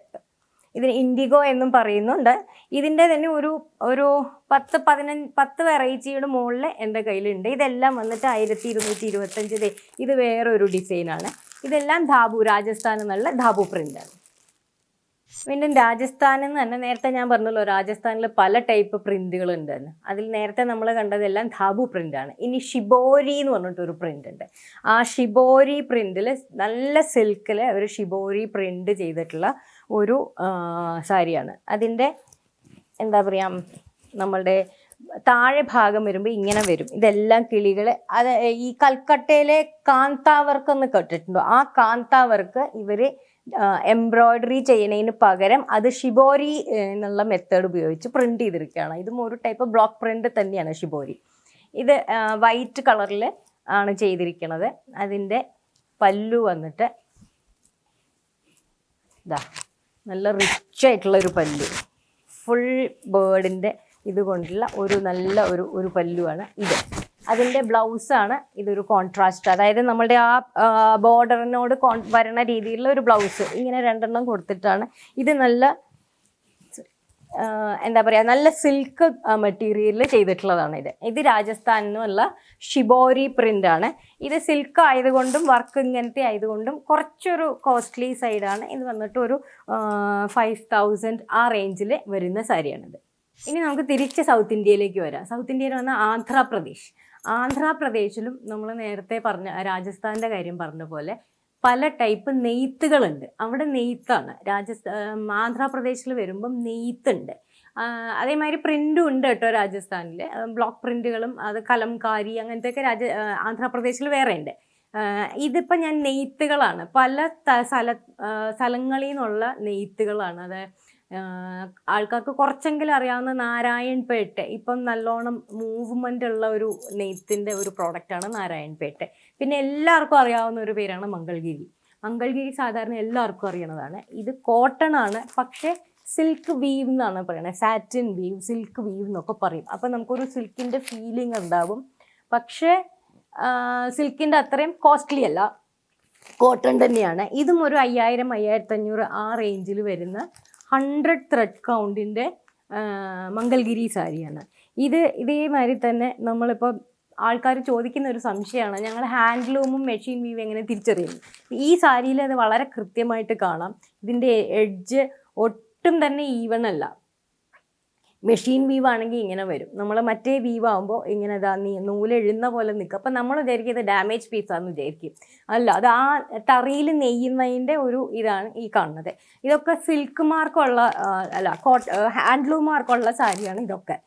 ഇതിന് ഇൻഡിഗോ എന്നും പറയുന്നുണ്ട്. ഇതിൻ്റെ തന്നെ ഒരു 10 വെറൈറ്റിയുടെ മുകളിൽ എൻ്റെ കയ്യിലുണ്ട്. ഇതെല്ലാം വന്നിട്ട് 1225. ഇത് വേറൊരു ഡിസൈനാണ്. ഇതെല്ലാം രാജസ്ഥാനിൽ നിന്നുള്ള ധാബു പ്രിൻ്റാണ്. വീണ്ടും രാജസ്ഥാനിൽ നിന്ന് തന്നെ നേരത്തെ ഞാൻ പറഞ്ഞല്ലോ, രാജസ്ഥാനിൽ പല ടൈപ്പ് പ്രിന്റുകൾ ഉണ്ടെന്ന്. അതിൽ നേരത്തെ നമ്മൾ കണ്ടതെല്ലാം ധാബു പ്രിൻ്റാണ്. ഇനി ഷിബോരി എന്ന് പറഞ്ഞിട്ടൊരു പ്രിൻ്റ് ഉണ്ട്. ആ ഷിബോരി പ്രിന്റിൽ നല്ല സിൽക്കിൽ അവർ ഷിബോരി പ്രിന്റ് ചെയ്തിട്ടുള്ള ഒരു സാരിയാണ്. അതിൻ്റെ എന്താ പറയുക, നമ്മളുടെ താഴെ ഭാഗം വരുമ്പോൾ ഇങ്ങനെ വരും. ഇതെല്ലാം കിളികൾ. അത് ഈ കൽക്കട്ടയിലെ കാന്താവർക്ക് എന്ന് കേട്ടിട്ടുണ്ടോ? ആ കാന്താവർക്ക് ഇവർ എംബ്രോയ്ഡറി ചെയ്യുന്നതിന് പകരം അത് ഷിബോരി എന്നുള്ള മെത്തേഡ് ഉപയോഗിച്ച് പ്രിന്റ് ചെയ്തിരിക്കുകയാണ്. ഇതും ഒരു ടൈപ്പ് ബ്ലോക്ക് പ്രിന്റ് തന്നെയാണ് ഷിബോരി. ഇത് വൈറ്റ് കളറിൽ ആണ് ചെയ്തിരിക്കുന്നത്. അതിൻ്റെ പല്ലു വന്നിട്ട് ഇതാ നല്ല റിച്ച് ആയിട്ടുള്ളൊരു പല്ലു, ഫുൾ ബേർഡിൻ്റെ ഇതുകൊണ്ടുള്ള ഒരു നല്ല ഒരു പല്ലുവാണ് ഇത്. അതിൻ്റെ ബ്ലൗസാണ് ഇതൊരു കോൺട്രാസ്റ്റ്, അതായത് നമ്മളുടെ ആ ബോർഡറിനോട് വരണ രീതിയിലുള്ള ഒരു ബ്ലൗസ് ഇങ്ങനെ 2 എണ്ണം കൊടുത്തിട്ടാണ്. ഇത് നല്ല എന്താ പറയുക, നല്ല സിൽക്ക് മെറ്റീരിയലിൽ ചെയ്തിട്ടുള്ളതാണ്. ഇത് രാജസ്ഥാനിൽ നിന്നുള്ള ഷിബോരി പ്രിൻ്റാണ്. ഇത് സിൽക്ക് ആയതുകൊണ്ടും വർക്ക് ഇങ്ങനത്തെ ആയതുകൊണ്ടും കുറച്ചൊരു കോസ്റ്റ്ലി സൈഡാണ്. ഇത് വന്നിട്ട് ഒരു 5000 ആ റേഞ്ചിൽ വരുന്ന സാരിയാണിത്. ഇനി നമുക്ക് തിരിച്ച് സൗത്ത് ഇന്ത്യയിലേക്ക് വരാം. സൗത്ത് ഇന്ത്യയിൽ വന്ന ആന്ധ്രാപ്രദേശിലും നമ്മൾ നേരത്തെ പറഞ്ഞ രാജസ്ഥാൻ്റെ കാര്യം പറഞ്ഞ പോലെ പല ടൈപ്പ് നെയ്ത്തുകളുണ്ട്. അവിടെ നെയ്ത്താണ്. ആന്ധ്രാപ്രദേശിൽ വരുമ്പം നെയ്ത്തുണ്ട്. അതേമാതിരി പ്രിൻറ്റും ഉണ്ട് കേട്ടോ രാജസ്ഥാനിൽ. ബ്ലോക്ക് പ്രിൻറ്റുകളും അത് കലംകാരി അങ്ങനത്തെയൊക്കെ ആന്ധ്രാപ്രദേശിൽ വേറെ ഉണ്ട്. ഇതിപ്പോൾ ഞാൻ നെയ്ത്തുകളാണ്, പല സ്ഥലങ്ങളിൽ നിന്നുള്ള നെയ്ത്തുകളാണ്. അത് ആൾക്കാർക്ക് കുറച്ചെങ്കിലും അറിയാവുന്ന നാരായൺപേട്ട് ഇപ്പം നല്ലോണം മൂവ്മെൻ്റ് ഉള്ള ഒരു നെയ്ത്തിൻ്റെ ഒരു പ്രോഡക്റ്റാണ് നാരായൺപേട്ട്. പിന്നെ എല്ലാവർക്കും അറിയാവുന്ന ഒരു പേരാണ് മംഗൾഗിരി സാധാരണ എല്ലാവർക്കും അറിയണതാണ്. ഇത് കോട്ടൺ ആണ്, പക്ഷേ സിൽക്ക് വീവ് എന്നാണ് പറയുന്നത്. സാറ്റിൻ വീവ്, സിൽക്ക് വീവ് എന്നൊക്കെ പറയും. അപ്പം നമുക്കൊരു സിൽക്കിൻ്റെ ഫീലിംഗ് ഉണ്ടാവും. പക്ഷേ സിൽക്കിൻ്റെ അത്രയും കോസ്റ്റ്ലി അല്ല, കോട്ടൺ തന്നെയാണ്. ഇതും ഒരു 5000-5500 ആ റേഞ്ചിൽ വരുന്ന 100 ത്രെഡ് കൗണ്ടിൻ്റെ മംഗൾഗിരി സാരിയാണ്. ഇതേമാതിരി തന്നെ നമ്മളിപ്പോൾ ആൾക്കാർ ചോദിക്കുന്ന ഒരു സംശയമാണ്, ഞങ്ങൾ ഹാൻഡ്ലൂമും മെഷീൻ വീവ് എങ്ങനെ തിരിച്ചറിയുന്നു. ഈ സാരിയിൽ അത് വളരെ കൃത്യമായിട്ട് കാണാം. ഇതിൻ്റെ എഡ്ജ് ഒട്ടും തന്നെ ഈവൺ അല്ല. മെഷീൻ വീവ് ആണെങ്കിൽ ഇങ്ങനെ വരും, നമ്മൾ മറ്റേ വീവ് ആകുമ്പോൾ ഇങ്ങനെ നൂലെഴുന്ന പോലെ നിൽക്കും. അപ്പം നമ്മൾ വിചാരിക്കും ഇത് ഡാമേജ് പീസാണെന്ന് വിചാരിക്കും. അല്ല, അത് ആ തറിയിൽ നെയ്യുന്നതിൻ്റെ ഒരു ഇതാണ് ഈ കാണുന്നത്. ഇതൊക്കെ സിൽക്ക് മാർക്കുള്ള ഹാൻഡ്ലൂം മാർക്കുള്ള സാരിയാണ് ഇതൊക്കെ.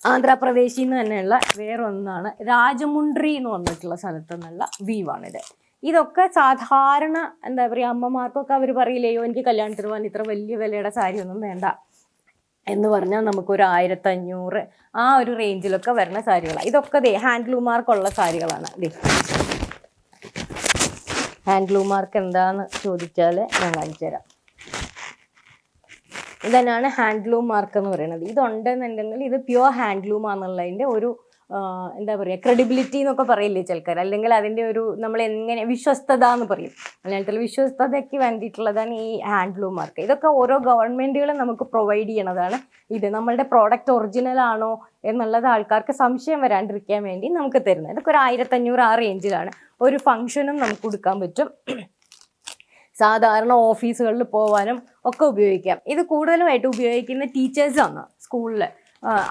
ആന്ധ്രാപ്രദേശിൽ നിന്ന് തന്നെയുള്ള വേറൊന്നാണ് രാജമുണ്ട്രി എന്ന് പറഞ്ഞിട്ടുള്ള സ്ഥലത്തു നിന്നുള്ള വീവാണിത്. ഇതൊക്കെ സാധാരണ എന്താ പറയുക, അമ്മമാർക്കൊക്കെ അവർ പറയില്ലയോ എനിക്ക് കല്യാണത്തിന് പോകാൻ ഇത്ര വലിയ വിലയുടെ സാരി ഒന്നും വേണ്ട എന്ന് പറഞ്ഞാൽ നമുക്കൊരു 1500 ആ ഒരു റേഞ്ചിലൊക്കെ വരുന്ന സാരികളാണ് ഇതൊക്കെ. ഹാൻഡ്ലൂം മാർക്കുള്ള സാരികളാണ്. ഹാൻഡ്ലൂം മാർക്ക് എന്താന്ന് ചോദിച്ചാൽ ഞാൻ കാണിച്ചു തരാം. ഇതന്നെയാണ് ഹാൻഡ്ലൂം മാർക്ക് എന്ന് പറയുന്നത്. ഇതുണ്ടെന്നുണ്ടെങ്കിൽ ഇത് പ്യുവർ ഹാൻഡ്ലൂം ആണെന്നുള്ളതിൻ്റെ ഒരു എന്താ പറയുക, ക്രെഡിബിലിറ്റി എന്നൊക്കെ പറയില്ലേ ചിലക്കാർ, അല്ലെങ്കിൽ അതിൻ്റെ ഒരു നമ്മൾ എങ്ങനെ വിശ്വസ്തത എന്ന് പറയും. മലയാളത്തിൽ വിശ്വസ്തതയ്ക്ക് വേണ്ടിയിട്ടുള്ളതാണ് ഈ ഹാൻഡ്ലൂം മാർക്ക്. ഇതൊക്കെ ഓരോ ഗവൺമെൻറ്റുകളും നമുക്ക് പ്രൊവൈഡ് ചെയ്യണതാണ്. ഇത് നമ്മളുടെ പ്രോഡക്റ്റ് ഒറിജിനൽ ആണോ എന്നുള്ളത് ആൾക്കാർക്ക് സംശയം വരാണ്ടിരിക്കാൻ വേണ്ടി നമുക്ക് തരുന്നത്. ഇതൊക്കെ ഒരു 1500 ആ റേഞ്ചിലാണ്. ഒരു ഫംഗ്ഷനും നമുക്ക് കൊടുക്കാൻ പറ്റും. സാധാരണ ഓഫീസുകളിൽ പോകാനും ഒക്കെ ഉപയോഗിക്കാം. ഇത് കൂടുതലുമായിട്ട് ഉപയോഗിക്കുന്ന ടീച്ചേഴ്സാണ് സ്കൂളിൽ.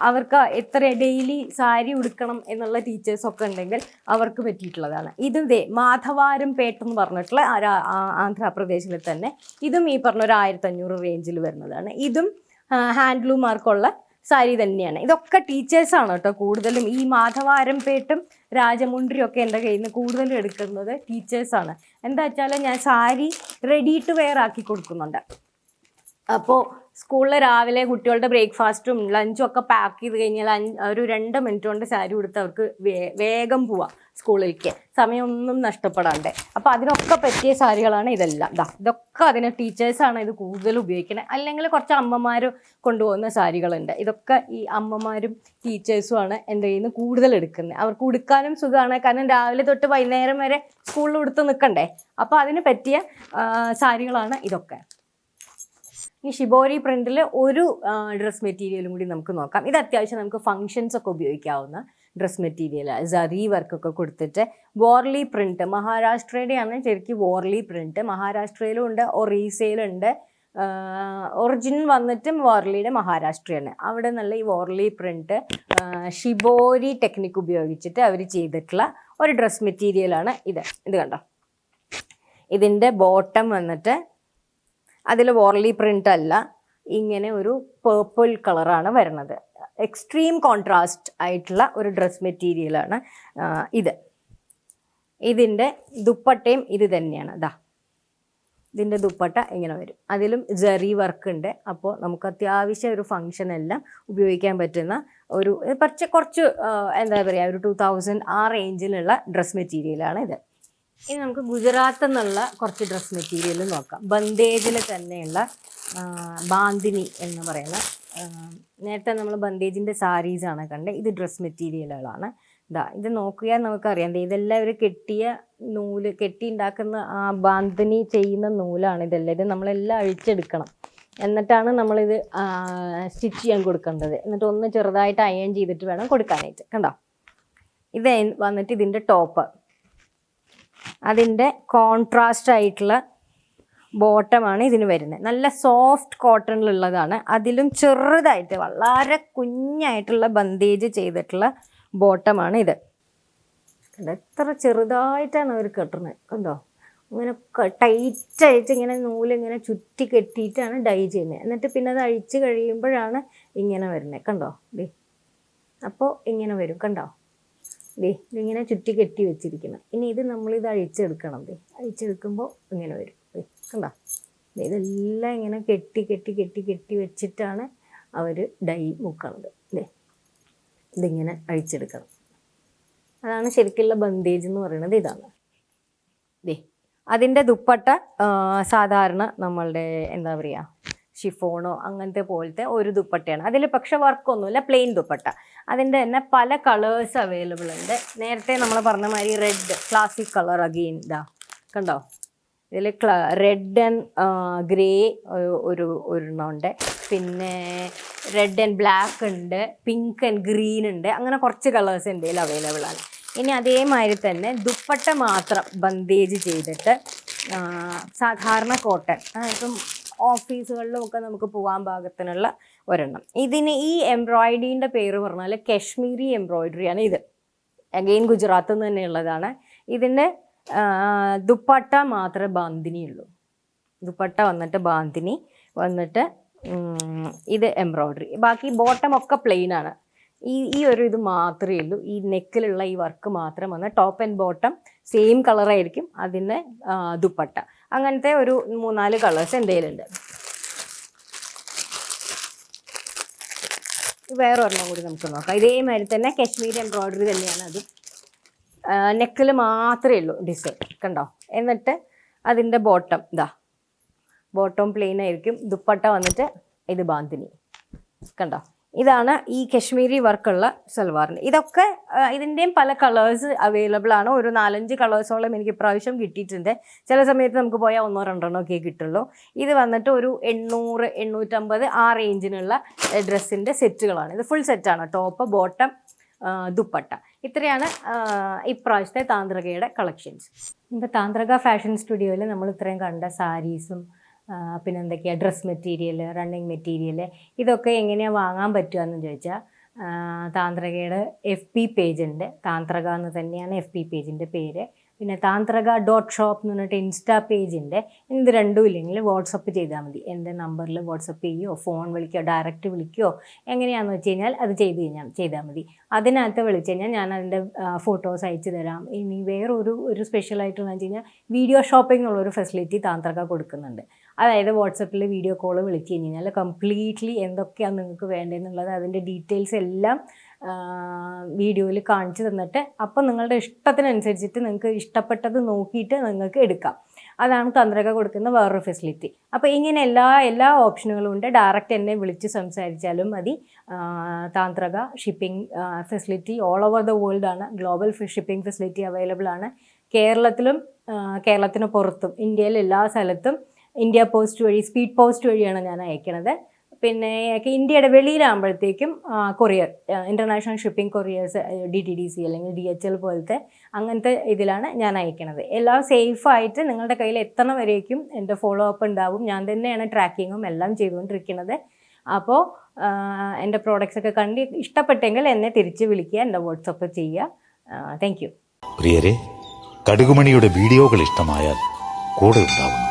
അവർക്ക് എത്ര ഡെയിലി സാരി ഉടുക്കണം എന്നുള്ള ടീച്ചേഴ്സൊക്കെ ഉണ്ടെങ്കിൽ അവർക്ക് പറ്റിയിട്ടുള്ളതാണ്. ഇതും മാധവാരം പേട്ട് എന്ന് പറഞ്ഞിട്ടുള്ള ആന്ധ്രാപ്രദേശിൽ തന്നെ. ഇതും ഈ പറഞ്ഞ ഒരു 1500 റേഞ്ചിൽ വരുന്നതാണ്. ഇതും ഹാൻഡ്ലൂം മാർക്കുള്ള സാരി തന്നെയാണ്. ഇതൊക്കെ ടീച്ചേഴ്സാണ് കേട്ടോ കൂടുതലും. ഈ മാധവാരം പേട്ടും രാജമുണ്ട്രിയും ഒക്കെ എൻ്റെ കയ്യിൽ നിന്ന് കൂടുതലും എടുക്കുന്നത് ടീച്ചേഴ്സാണ്. എന്താ വെച്ചാൽ ഞാൻ സാരി റെഡി ടു വെയർ ആക്കി കൊടുക്കുന്നുണ്ട്. അപ്പോൾ സ്കൂളിൽ രാവിലെ കുട്ടികളുടെ ബ്രേക്ക്ഫാസ്റ്റും ലഞ്ചും ഒക്കെ പാക്ക് ചെയ്ത് കഴിഞ്ഞാൽ ഒരു 2 മിനിറ്റ് കൊണ്ട് സാരി ഉടുത്ത് അവർക്ക് വേഗം പോവാം സ്കൂളിലേക്ക്, സമയമൊന്നും നഷ്ടപ്പെടാണ്ട്. അപ്പോൾ അതിനൊക്കെ പറ്റിയ സാരികളാണ് ഇതെല്ലാം. ഇതൊക്കെ അതിന് ടീച്ചേഴ്സാണ് ഇത് കൂടുതൽ ഉപയോഗിക്കുന്നത്. അല്ലെങ്കിൽ കുറച്ച് അമ്മമാർ കൊണ്ടുപോകുന്ന സാരികളുണ്ട്. ഇതൊക്കെ ഈ അമ്മമാരും ടീച്ചേഴ്സുമാണ് എൻ്റെ കയ്യിൽ നിന്ന് കൂടുതൽ എടുക്കുന്നത്. അവർക്ക് ഉടുക്കാനും സുഖമാണ്, കാരണം രാവിലെ തൊട്ട് വൈകുന്നേരം വരെ സ്കൂളിൽ ഉടുത്ത് നിൽക്കണ്ടേ. അപ്പോൾ അതിന് പറ്റിയ സാരികളാണ് ഇതൊക്കെ. ഈ ഷിബോരി പ്രിന്റിൽ ഒരു ഡ്രസ് മെറ്റീരിയലും കൂടി നമുക്ക് നോക്കാം. ഇത് അത്യാവശ്യം നമുക്ക് ഫങ്ഷൻസ് ഒക്കെ ഉപയോഗിക്കാവുന്ന ഡ്രസ് മെറ്റീരിയൽ. സറി വർക്കൊക്കെ കൊടുത്തിട്ട് വോർലി പ്രിന്റ്, മഹാരാഷ്ട്രയുടെയാണ് ശരിക്കും വോർലി പ്രിന്റ്. മഹാരാഷ്ട്രയിലും ഉണ്ട്, ഒറീസയിലുണ്ട്. ഒറിജിനൽ വന്നിട്ടും വോർലിയുടെ മഹാരാഷ്ട്രയാണ്. അവിടെ നല്ല ഈ വോർലി പ്രിന്റ് ഷിബോരി ടെക്നിക്ക് ഉപയോഗിച്ചിട്ട് അവർ ചെയ്തിട്ടുള്ള ഒരു ഡ്രസ് മെറ്റീരിയലാണ് ഇത്. ഇത് കണ്ടോ, ഇതിൻ്റെ ബോട്ടം വന്നിട്ട് അതിൽ വോർലി പ്രിൻ്റ് അല്ല, ഇങ്ങനെ ഒരു പേർപ്പിൾ കളറാണ് വരുന്നത്. എക്സ്ട്രീം കോൺട്രാസ്റ്റ് ആയിട്ടുള്ള ഒരു ഡ്രസ് മെറ്റീരിയലാണ് ഇത്. ഇതിൻ്റെ ദുപ്പട്ടയും ഇത് തന്നെയാണ്. ഇതിൻ്റെ ദുപ്പട്ട ഇങ്ങനെ വരും. അതിലും ജറി വർക്ക് ഉണ്ട്. അപ്പോൾ നമുക്ക് അത്യാവശ്യം ഒരു ഫങ്ഷനെല്ലാം ഉപയോഗിക്കാൻ പറ്റുന്ന ഒരു കുറച്ച് എന്താ പറയുക, ഒരു 2000 ആ റേഞ്ചിലുള്ള ഡ്രസ് മെറ്റീരിയലാണ് ഇത്. ഇനി നമുക്ക് ഗുജറാത്തിൽ നിന്നുള്ള കുറച്ച് ഡ്രസ് മെറ്റീരിയൽ നോക്കാം. ബന്ദേജിൽ തന്നെയുള്ള ബാന്തിനി എന്ന് പറയുന്ന, നേരത്തെ നമ്മൾ ബന്ദേജിൻ്റെ സാരീസാണ് കണ്ടത്. ഇത് ഡ്രസ് മെറ്റീരിയലുകളാണ്. ഇത് നോക്കിയാൽ നമുക്കറിയാം, ഇതെല്ലാം ഒരു കെട്ടിയ നൂല്, കെട്ടി ഉണ്ടാക്കുന്ന ആ ബാന്തിനി ചെയ്യുന്ന നൂലാണ് ഇതെല്ലാം. ഇത് നമ്മളെല്ലാം അഴിച്ചെടുക്കണം, എന്നിട്ടാണ് നമ്മളിത് സ്റ്റിച്ച് ചെയ്യാൻ കൊടുക്കേണ്ടത്. എന്നിട്ട് ഒന്ന് ചെറുതായിട്ട് അയൺ ചെയ്തിട്ട് വേണം കൊടുക്കാനായിട്ട്. കണ്ടോ, ഇത് വന്നിട്ട് ഇതിൻ്റെ ടോപ്പ്, അതിൻ്റെ കോൺട്രാസ്റ്റ് ആയിട്ടുള്ള ബോട്ടമാണ് ഇതിന് വരുന്നത്. നല്ല സോഫ്റ്റ് കോട്ടണിലുള്ളതാണ്. അതിലും ചെറുതായിട്ട് വളരെ കുഞ്ഞായിട്ടുള്ള ബന്ദേജ് ചെയ്തിട്ടുള്ള ബോട്ടമാണ് ഇത്. എത്ര ചെറുതായിട്ടാണ് അവർ കെട്ടുന്നത് കണ്ടോ. ഇങ്ങനെ ടൈറ്റായിട്ട് ഇങ്ങനെ നൂലിങ്ങനെ ചുറ്റി കെട്ടിയിട്ടാണ് ഡൈ ചെയ്യുന്നത്. എന്നിട്ട് പിന്നെ അത് അഴിച്ച് കഴിയുമ്പോഴാണ് ഇങ്ങനെ വരുന്നത്. കണ്ടോ, അപ്പോൾ ഇങ്ങനെ വരും. കണ്ടോ, ഇതിങ്ങനെ ചുറ്റി കെട്ടി വെച്ചിരിക്കണം. ഇനി ഇത് നമ്മളിത് അഴിച്ചെടുക്കണം. അഴിച്ചെടുക്കുമ്പോൾ ഇങ്ങനെ വരും. കണ്ടോ, ഇതെല്ലാം ഇങ്ങനെ കെട്ടി കെട്ടി കെട്ടി കെട്ടി വെച്ചിട്ടാണ് അവർ ഡൈ മുക്കണത്. ഇതിങ്ങനെ അഴിച്ചെടുക്കണം. അതാണ് ശരിക്കുള്ള ബന്ദേജ് എന്ന് പറയുന്നത്. ഇതാണ് അതിൻ്റെ ദുപ്പട്ട. സാധാരണ നമ്മളുടെ എന്താ പറയുക, ഷിഫോണോ അങ്ങനത്തെ പോലത്തെ ഒരു ദുപ്പട്ടയാണ്. അതിൽ പക്ഷെ വർക്കൊന്നുമില്ല, പ്ലെയിൻ ദുപ്പട്ട. അതിൻ്റെ തന്നെ പല കളേഴ്സ് അവൈലബിൾ ഉണ്ട്. നേരത്തെ നമ്മൾ പറഞ്ഞ മാതിരി റെഡ് ക്ലാസിക് കളർ, അഗെയിൻ കണ്ടോ, ഇതിൽ റെഡ് ആൻഡ് ഗ്രേ ഒരെണ്ണം ഉണ്ട്, പിന്നെ റെഡ് ആൻഡ് ബ്ലാക്ക് ഉണ്ട്, പിങ്ക് ആൻഡ് ഗ്രീൻ ഉണ്ട്, അങ്ങനെ കുറച്ച് കളേഴ്സ് എൻ്റെ കയ്യിൽ അവൈലബിൾ ആണ്. ഇനി അതേമാതിരി തന്നെ ദുപ്പട്ട മാത്രം ബന്ദേജ് ചെയ്തിട്ട് സാധാരണ കോട്ടൺ, ഇപ്പം ഓഫീസുകളിലുമൊക്കെ നമുക്ക് പോകാൻ പാകത്തിനുള്ള ഒരെണ്ണം. ഇതിന് ഈ എംബ്രോയിഡറീൻ്റെ പേര് പറഞ്ഞാൽ കശ്മീരി എംബ്രോയിഡറിയാണ്. ഇത് അഗെയിൻ ഗുജറാത്തിൽ നിന്ന് തന്നെയുള്ളതാണ്. ഇതിൻ്റെ ദുപ്പട്ട മാത്രമേ ബാന്തിനി ഉള്ളൂ. ദുപ്പട്ട വന്നിട്ട് ബാന്തിനി വന്നിട്ട് ഇത് എംബ്രോയിഡറി, ബാക്കി ബോട്ടം ഒക്കെ പ്ലെയിൻ ആണ്. ഈ ഒരു ഇത് മാത്രമേ ഉള്ളൂ, ഈ നെക്കിലുള്ള ഈ വർക്ക് മാത്രം വന്ന് ടോപ്പ് ആൻഡ് ബോട്ടം സെയിം കളറായിരിക്കും അതിൻ്റെ ദുപ്പട്ട. അങ്ങനത്തെ ഒരു 3-4 കളേഴ്സ് എൻ്റെ കയ്യിലുണ്ട്. വേറെ ഒരെണ്ണം കൂടി നമുക്ക് നോക്കാം. ഇതേമാതിരി തന്നെ കശ്മീരി എംബ്രോയിഡറി തന്നെയാണ് അത്. നെക്കിൽ മാത്രമേ ഉള്ളൂ ഡിസൈൻ, കണ്ടോ. എന്നിട്ട് അതിൻ്റെ ബോട്ടം ബോട്ടം പ്ലെയിൻ ആയിരിക്കും. ദുപ്പട്ട വന്നിട്ട് ഇത് ബാന്തിനി, കണ്ടോ. ഇതാണ് ഈ കശ്മീരി വർക്കുള്ള സൽവാറിന്. ഇതൊക്കെ ഇതിൻ്റെയും പല കളേഴ്സ് അവൈലബിൾ ആണ്. ഒരു 4-5 കളേഴ്സോളം എനിക്ക് ഇപ്രാവശ്യം കിട്ടിയിട്ടുണ്ട്. ചില സമയത്ത് നമുക്ക് പോയാൽ 1-2 ഒക്കെ കിട്ടുള്ളൂ. ഇത് വന്നിട്ട് ഒരു 800-850 ആ റേഞ്ചിനുള്ള ഡ്രസ്സിൻ്റെ സെറ്റുകളാണ്. ഇത് ഫുൾ സെറ്റാണ്, ടോപ്പ് ബോട്ടം ദുപ്പട്ട. ഇത്രയാണ് ഇപ്രാവശ്യത്തെ താന്ത്രകയുടെ കളക്ഷൻസ്. ഇപ്പോൾ താന്ത്രക ഫാഷൻ സ്റ്റുഡിയോയിൽ നമ്മൾ ഇത്രയും കണ്ട സാരീസും പിന്നെ എന്തൊക്കെയാണ് ഡ്രസ് മെറ്റീരിയൽ, റണ്ണിങ് മെറ്റീരിയൽ, ഇതൊക്കെ എങ്ങനെയാണ് വാങ്ങാൻ പറ്റുകയെന്ന് ചോദിച്ചാൽ താന്ത്രകയുടെ FB പേജുണ്ട്. താന്ത്രക എന്ന് തന്നെയാണ് FB പേജിൻ്റെ പേര്. പിന്നെ താന്ത്രക.shop എന്ന് പറഞ്ഞിട്ട് ഇൻസ്റ്റാ പേജുണ്ട്. ഇത് രണ്ടും ഇല്ലെങ്കിൽ വാട്സപ്പ് ചെയ്താൽ മതി. എൻ്റെ നമ്പറിൽ വാട്സപ്പ് ചെയ്യുകയോ ഫോൺ വിളിക്കുകയോ ഡയറക്റ്റ് വിളിക്കുകയോ എങ്ങനെയാണെന്ന് വെച്ച് കഴിഞ്ഞാൽ അത് ചെയ്താൽ മതി. അതിനകത്ത് വിളിച്ച് കഴിഞ്ഞാൽ ഞാൻ അതിൻ്റെ ഫോട്ടോസ് അയച്ചു തരാം. ഇനി വേറൊരു സ്പെഷ്യലായിട്ടുള്ള വെച്ച് കഴിഞ്ഞാൽ വീഡിയോ ഷോപ്പിംഗ് എന്നുള്ളൊരു ഫെസിലിറ്റി താന്ത്രക കൊടുക്കുന്നുണ്ട്. അതായത് വാട്സപ്പിൽ വീഡിയോ കോൾ വിളിച്ച് കഴിഞ്ഞാൽ കംപ്ലീറ്റ്ലി എന്തൊക്കെയാണ് നിങ്ങൾക്ക് വേണ്ടതെന്നുള്ളത് അതിൻ്റെ ഡീറ്റെയിൽസ് എല്ലാം വീഡിയോയിൽ കാണിച്ചു തന്നിട്ട് അപ്പം നിങ്ങളുടെ ഇഷ്ടത്തിനനുസരിച്ചിട്ട് നിങ്ങൾക്ക് ഇഷ്ടപ്പെട്ടത് നോക്കിയിട്ട് നിങ്ങൾക്ക് എടുക്കാം. അതാണ് താന്ത്രക കൊടുക്കുന്ന വേറൊരു ഫെസിലിറ്റി. അപ്പോൾ ഇങ്ങനെ എല്ലാ ഓപ്ഷനുകളും ഉണ്ട്. ഡയറക്റ്റ് എന്നെ വിളിച്ച് സംസാരിച്ചാലും മതി. താന്ത്രക shipping facility all over the world ആണ്. ഗ്ലോബൽ ഷിപ്പിംഗ് ഫെസിലിറ്റി അവൈലബിൾ ആണ്. കേരളത്തിലും കേരളത്തിന് പുറത്തും ഇന്ത്യയിൽ എല്ലാ സ്ഥലത്തും ഇന്ത്യ പോസ്റ്റ് വഴി, സ്പീഡ് പോസ്റ്റ് വഴിയാണ് ഞാൻ അയക്കണത്. പിന്നെ ഇന്ത്യയുടെ വെളിയിലാകുമ്പോഴത്തേക്കും courier, international shipping couriers, DTDC അല്ലെങ്കിൽ DHL പോലത്തെ അങ്ങനത്തെ ഇതിലാണ് ഞാൻ അയക്കണത്. എല്ലാം സേഫായിട്ട് നിങ്ങളുടെ കയ്യിൽ എത്തണ വരേക്കും എൻ്റെ ഫോളോ അപ്പ് ഉണ്ടാവും. ഞാൻ തന്നെയാണ് ട്രാക്കിങ്ങും എല്ലാം ചെയ്തുകൊണ്ടിരിക്കുന്നത്. അപ്പോൾ എൻ്റെ പ്രോഡക്റ്റ്സ് ഒക്കെ കണ്ട് ഇഷ്ടപ്പെട്ടെങ്കിൽ എന്നെ തിരിച്ച് വിളിക്കുക, എൻ്റെ വാട്സപ്പ് ചെയ്യുക. Thank you. പ്രിയരെ, കടുകുമണിയുടെ വീഡിയോകൾ ഇഷ്ടമായാൽ കൂടെ ഉണ്ടാവുന്നു.